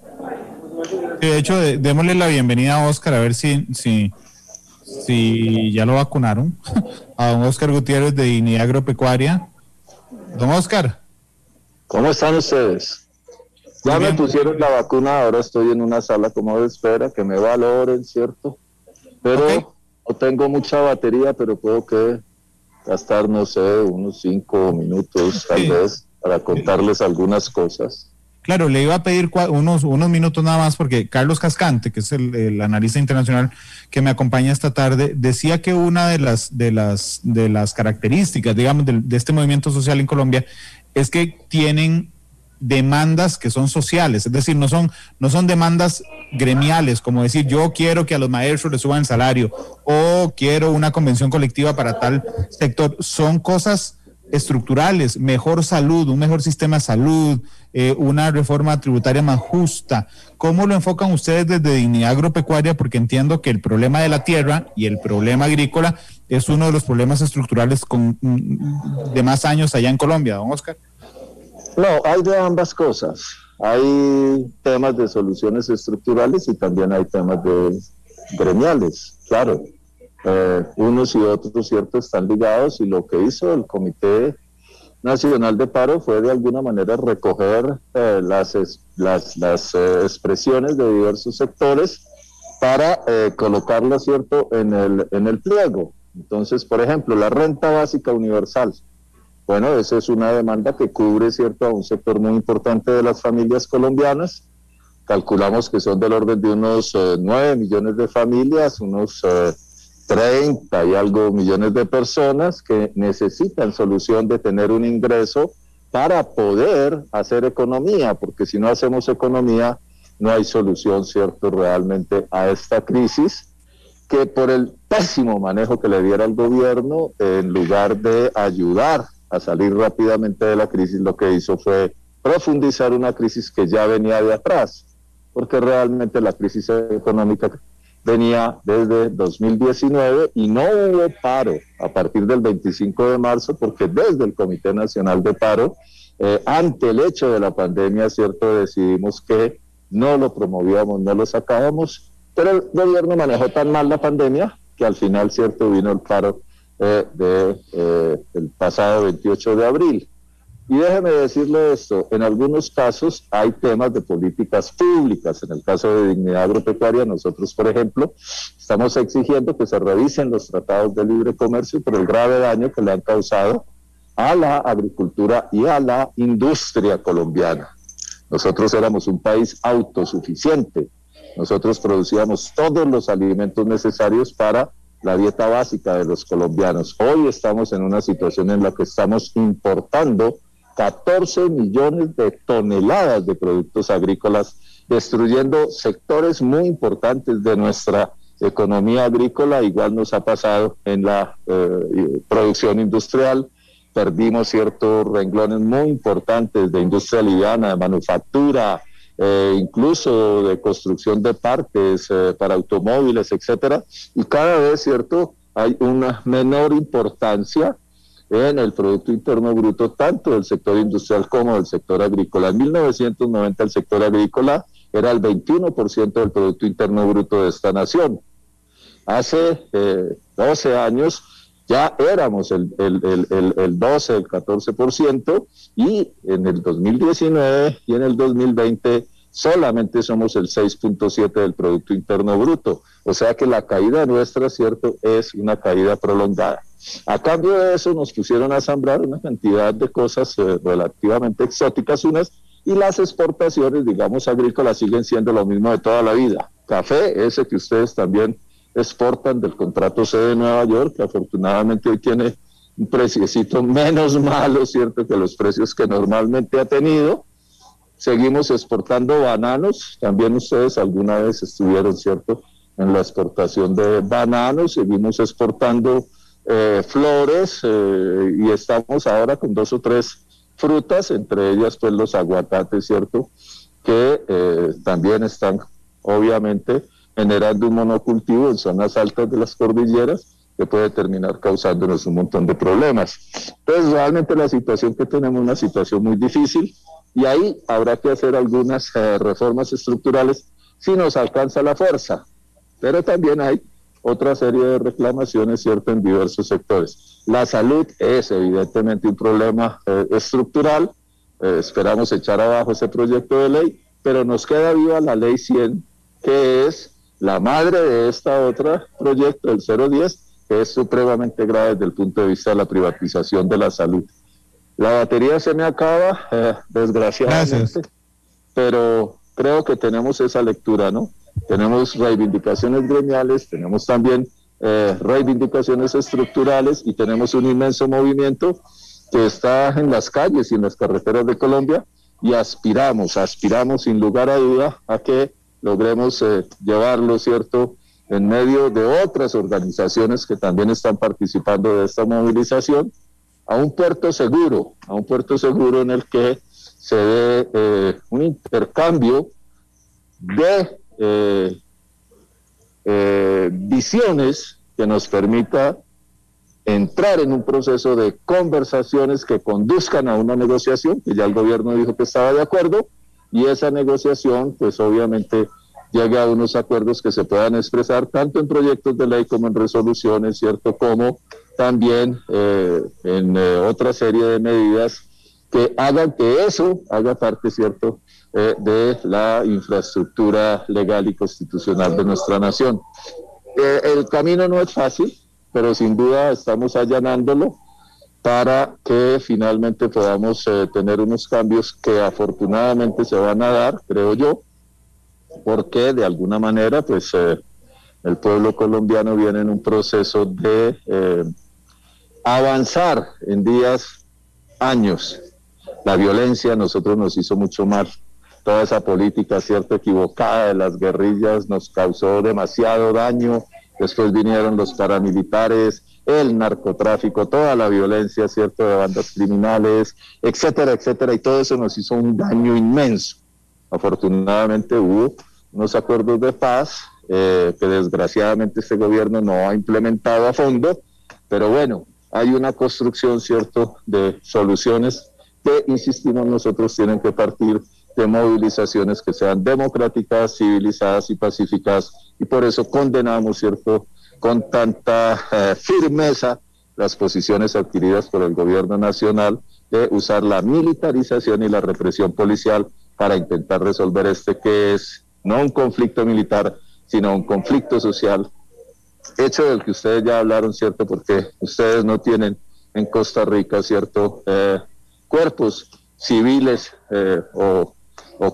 Speaker 2: De hecho, démosle la bienvenida a Óscar, a ver si ya lo vacunaron, a don Óscar Gutiérrez de Dignidad Agropecuaria. Don Óscar.
Speaker 4: ¿Cómo están ustedes? Ya me pusieron la vacuna, ahora estoy en una sala como de espera, que me valoren, ¿cierto? Pero no tengo mucha batería, pero puedo gastar, no sé, unos 5 minutos tal vez para contarles algunas cosas.
Speaker 2: Claro, le iba a pedir unos minutos nada más porque Carlos Cascante, que es el analista internacional que me acompaña esta tarde, decía que una de las características, digamos, de este movimiento social en Colombia es que tienen demandas que son sociales, es decir, no son demandas gremiales, como decir yo quiero que a los maestros les suban el salario o quiero una convención colectiva para tal sector. Son cosas estructurales, mejor salud, un mejor sistema de salud, una reforma tributaria más justa. ¿Cómo lo enfocan ustedes desde Dignidad Agropecuaria? Porque entiendo que el problema de la tierra y el problema agrícola es uno de los problemas estructurales de más años allá en Colombia, don Óscar.
Speaker 4: No, hay de ambas cosas. Hay temas de soluciones estructurales y también hay temas gremiales, claro. Unos y otros, ¿cierto?, están ligados, y lo que hizo el Comité Nacional de Paro fue de alguna manera recoger las expresiones de diversos sectores para colocarlas, ¿cierto?, en el pliego. Entonces, por ejemplo, la renta básica universal. Bueno, esa es una demanda que cubre, ¿cierto?, a un sector muy importante de las familias colombianas. Calculamos que son del orden de unos 9 millones de familias, unos 30 y algo millones de personas que necesitan solución de tener un ingreso para poder hacer economía, porque si no hacemos economía no hay solución, ¿cierto?, realmente a esta crisis, que por el pésimo manejo que le diera el gobierno, en lugar de ayudar a salir rápidamente de la crisis, lo que hizo fue profundizar una crisis que ya venía de atrás, porque realmente la crisis económica venía desde 2019 y no hubo paro a partir del 25 de marzo, porque desde el Comité Nacional de Paro, ante el hecho de la pandemia, ¿cierto?, decidimos que no lo promovíamos, no lo sacábamos, pero el gobierno manejó tan mal la pandemia que al final, ¿cierto?, vino el paro el pasado 28 de abril. Y déjeme decirle esto, en algunos casos hay temas de políticas públicas. En el caso de Dignidad Agropecuaria, nosotros, por ejemplo, estamos exigiendo que se revisen los tratados de libre comercio por el grave daño que le han causado a la agricultura y a la industria colombiana. Nosotros éramos un país autosuficiente. Nosotros producíamos todos los alimentos necesarios para la dieta básica de los colombianos. Hoy estamos en una situación en la que estamos importando 14 millones de toneladas de productos agrícolas, destruyendo sectores muy importantes de nuestra economía agrícola. Igual nos ha pasado en la producción industrial. Perdimos ciertos renglones muy importantes de industria liviana, de manufactura, incluso de construcción de partes para automóviles, etcétera, y cada vez, ¿cierto?, hay una menor importancia en el Producto Interno Bruto, tanto del sector industrial como del sector agrícola. En 1990 el sector agrícola era el 21% del Producto Interno Bruto de esta nación. Hace 12 años ya éramos el 12, el 14%, y en el 2019 y en el 2020 solamente somos el 6.7% del Producto Interno Bruto. O sea que la caída nuestra, ¿cierto?, es una caída prolongada. A cambio de eso nos pusieron a sembrar una cantidad de cosas relativamente exóticas unas, y las exportaciones, digamos, agrícolas siguen siendo lo mismo de toda la vida. Café, ese que ustedes también exportan del contrato C de Nueva York, que afortunadamente hoy tiene un preciecito menos malo, ¿cierto?, que los precios que normalmente ha tenido. Seguimos exportando bananos, también ustedes alguna vez estuvieron, ¿cierto?, en la exportación de bananos. Seguimos exportando flores, y estamos ahora con 2 o 3 frutas, entre ellas pues los aguacates, ¿cierto?, que también están obviamente generando un monocultivo en zonas altas de las cordilleras que puede terminar causándonos un montón de problemas. Entonces realmente la situación que tenemos es una situación muy difícil, y ahí habrá que hacer algunas reformas estructurales si nos alcanza la fuerza, pero también hay otra serie de reclamaciones, ¿cierto?, en diversos sectores. La salud es evidentemente un problema estructural. Esperamos echar abajo ese proyecto de ley, pero nos queda viva la ley 100, que es la madre de esta otra proyecto, el 010, que es supremamente grave desde el punto de vista de la privatización de la salud. La batería se me acaba, desgraciadamente. Gracias. Pero creo que tenemos esa lectura, ¿no? Tenemos reivindicaciones gremiales, tenemos también reivindicaciones estructurales, y tenemos un inmenso movimiento que está en las calles y en las carreteras de Colombia, y aspiramos sin lugar a duda a que logremos llevarlo, ¿cierto?, en medio de otras organizaciones que también están participando de esta movilización, a un puerto seguro en el que se dé un intercambio de visiones que nos permita entrar en un proceso de conversaciones que conduzcan a una negociación, que ya el gobierno dijo que estaba de acuerdo, y esa negociación pues obviamente llegue a unos acuerdos que se puedan expresar tanto en proyectos de ley como en resoluciones, ¿cierto?, como también en otra serie de medidas que hagan que eso haga parte, ¿cierto?, de la infraestructura legal y constitucional de nuestra nación. El camino no es fácil, pero sin duda estamos allanándolo para que finalmente podamos tener unos cambios que afortunadamente se van a dar, creo yo, porque de alguna manera pues el pueblo colombiano viene en un proceso de avanzar en días, años, la violencia a nosotros nos hizo mucho mal. Toda esa política, cierto, equivocada de las guerrillas nos causó demasiado daño. Después vinieron los paramilitares, el narcotráfico, toda la violencia, cierto, de bandas criminales, etcétera, etcétera, y todo eso nos hizo un daño inmenso. Afortunadamente hubo unos acuerdos de paz que desgraciadamente este gobierno no ha implementado a fondo, pero bueno, hay una construcción, cierto, de soluciones que, insistimos nosotros, tienen que partir de movilizaciones que sean democráticas, civilizadas y pacíficas, y por eso condenamos, cierto, con tanta firmeza las posiciones adquiridas por el gobierno nacional de usar la militarización y la represión policial para intentar resolver este que es no un conflicto militar, sino un conflicto social, hecho del que ustedes ya hablaron, cierto, porque ustedes no tienen en Costa Rica, cierto, cuerpos civiles o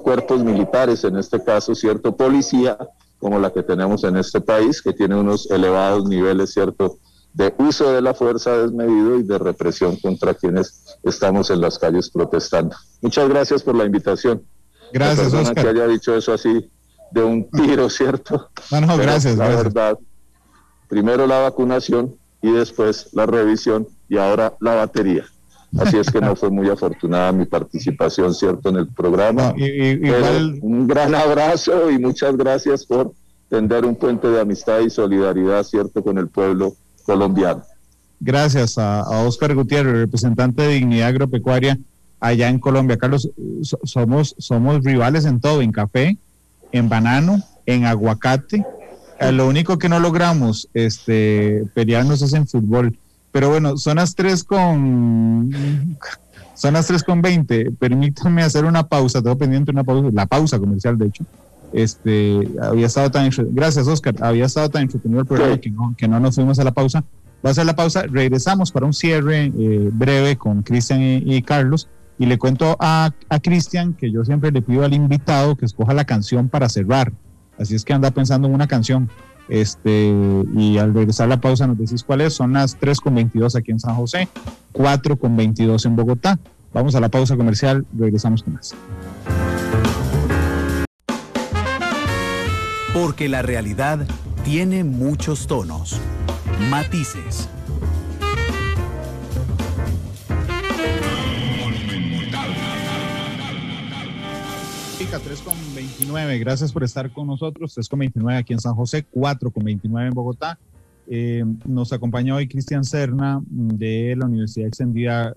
Speaker 4: cuerpos militares, en este caso, cierto, policía, como la que tenemos en este país, que tiene unos elevados niveles, cierto, de uso de la fuerza desmedido y de represión contra quienes estamos en las calles protestando. Muchas gracias por la invitación.
Speaker 2: Gracias, Oscar.
Speaker 4: Que haya dicho eso así de un tiro, ¿cierto?
Speaker 2: No, gracias.
Speaker 4: La verdad, primero la vacunación y después la revisión y ahora la batería. Así es que no fue muy afortunada mi participación, ¿cierto?, en el programa.
Speaker 2: No, igual...
Speaker 4: Un gran abrazo y muchas gracias por tender un puente de amistad y solidaridad, ¿cierto?, con el pueblo colombiano.
Speaker 2: Gracias a Oscar Gutiérrez, representante de Dignidad Agropecuaria allá en Colombia. Carlos, somos rivales en todo, en café, en banano, en aguacate. Lo único que no logramos pelearnos es en fútbol. Pero bueno, son las 3:20. Permítanme hacer una pausa, tengo pendiente la pausa comercial, de hecho. Había estado gracias, Oscar, había estado tan entretenido el programa que no nos fuimos a la pausa. Va a ser la pausa, regresamos para un cierre breve con Cristian y Carlos, y le cuento a Cristian que yo siempre le pido al invitado que escoja la canción para cerrar, así es que anda pensando en una canción. Y al regresar la pausa nos decís cuál es. Son las 3:22 aquí en San José, 4:22 en Bogotá. Vamos a la pausa comercial, regresamos con más.
Speaker 1: Porque la realidad tiene muchos tonos, matices.
Speaker 2: 3:29, gracias por estar con nosotros. 3:29 aquí en San José, 4:29 en Bogotá. Nos acompaña hoy Cristian Serna de la Universidad Externado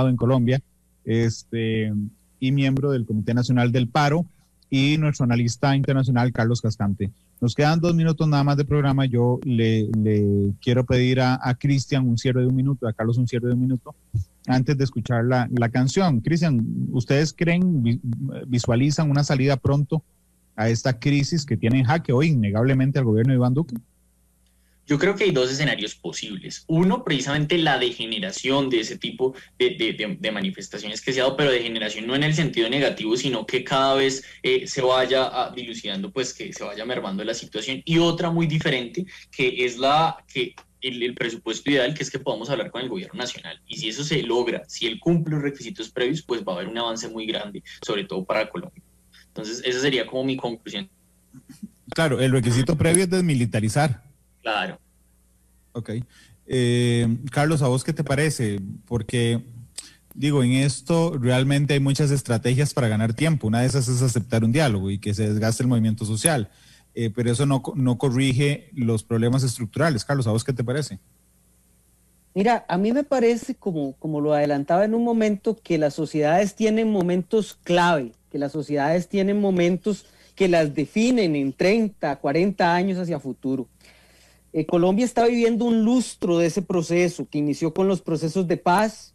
Speaker 2: en Colombia, y miembro del Comité Nacional del Paro, y nuestro analista internacional Carlos Cascante. Nos quedan 2 minutos nada más de programa. Yo le quiero pedir a Cristian un cierre de 1 minuto, a Carlos un cierre de 1 minuto, antes de escuchar la canción. Cristian, ¿ustedes visualizan una salida pronto a esta crisis que tiene en jaque hoy innegablemente al gobierno de Iván Duque?
Speaker 7: Yo creo que hay 2 escenarios posibles. Uno, precisamente la degeneración de ese tipo de manifestaciones que se ha dado, pero degeneración no en el sentido negativo, sino que cada vez se vaya dilucidando, pues que se vaya mermando la situación. Y otra muy diferente, que es el presupuesto ideal, que es que podamos hablar con el gobierno nacional. Y si eso se logra, si él cumple los requisitos previos, pues va a haber un avance muy grande, sobre todo para Colombia. Entonces, esa sería como mi conclusión.
Speaker 2: Claro, el requisito previo es desmilitarizar.
Speaker 7: Claro.
Speaker 2: Ok. Carlos, ¿a vos qué te parece? Porque, digo, en esto realmente hay muchas estrategias para ganar tiempo. Una de esas es aceptar un diálogo y que se desgaste el movimiento social. Pero eso no corrige los problemas estructurales. Carlos, ¿a vos qué te parece?
Speaker 5: Mira, a mí me parece, como lo adelantaba en un momento, que las sociedades tienen momentos clave, que las sociedades tienen momentos que las definen en 30, 40 años hacia futuro. Colombia está viviendo un lustro de ese proceso que inició con los procesos de paz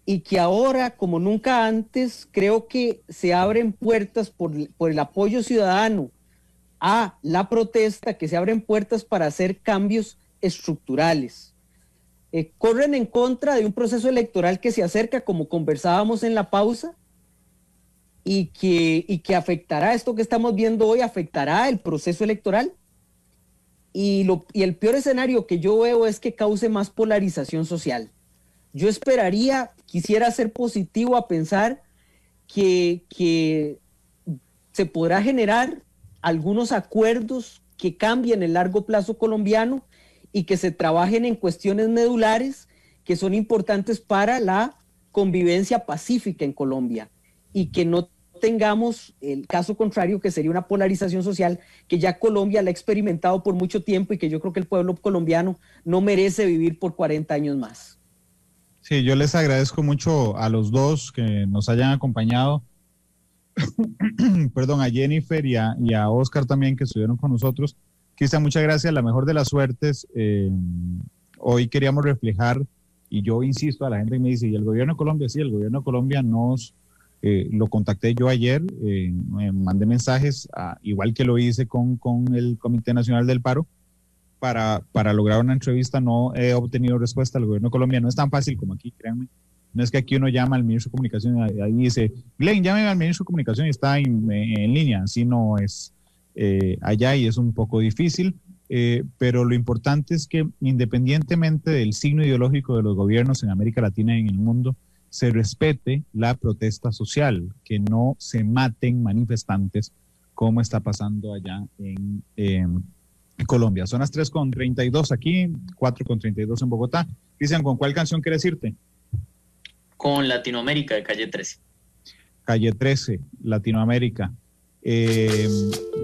Speaker 5: y que ahora, como nunca antes, creo que se abren puertas por el apoyo ciudadano a la protesta, que se abren puertas para hacer cambios estructurales. Corren en contra de un proceso electoral que se acerca, como conversábamos en la pausa, y que afectará, esto que estamos viendo hoy afectará el proceso electoral. Y el peor escenario que yo veo es que cause más polarización social. yo quisiera ser positivo a pensar que se podrá generar algunos acuerdos que cambien el largo plazo colombiano y que se trabajen en cuestiones medulares que son importantes para la convivencia pacífica en Colombia y que no tengamos el caso contrario, que sería una polarización social que ya Colombia la ha experimentado por mucho tiempo y que yo creo que el pueblo colombiano no merece vivir por 40 años más.
Speaker 2: Sí, yo les agradezco mucho a los dos que nos hayan acompañado. Perdón, a Jennifer y a Oscar también, que estuvieron con nosotros. Cristian, muchas gracias, la mejor de las suertes. Hoy queríamos reflejar, y yo insisto a la gente que me dice, ¿y el gobierno de Colombia? Sí, el gobierno de Colombia lo contacté yo ayer, me mandé mensajes, igual que lo hice con el Comité Nacional del Paro, para lograr una entrevista. No he obtenido respuesta del gobierno de Colombia. No es tan fácil como aquí, créanme. No es que aquí uno llama al ministro de Comunicación y ahí dice, Glenn, llame al ministro de Comunicación y está en línea. Así no es allá, y es un poco difícil. Pero lo importante es que, independientemente del signo ideológico de los gobiernos en América Latina y en el mundo, se respete la protesta social, que no se maten manifestantes como está pasando allá en Colombia. Son las 3:32 aquí, 4:32 en Bogotá. Cristian, ¿con cuál canción quieres irte?
Speaker 7: Con Latinoamérica, de Calle 13. Calle
Speaker 2: 13, Latinoamérica.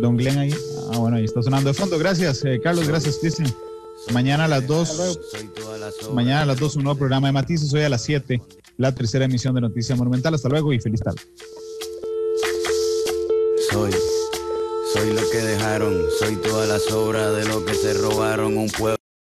Speaker 2: Don Glenn ahí. Bueno, ahí está sonando de fondo. Gracias, Carlos. Gracias, Cristian. Mañana a las 2. Mañana a las 2 un nuevo programa de Matices. Hoy a las 7, la tercera emisión de Noticias Monumental. Hasta luego y feliz tarde.
Speaker 8: Soy lo que dejaron, soy todas las obras de lo que se robaron. Un pueblo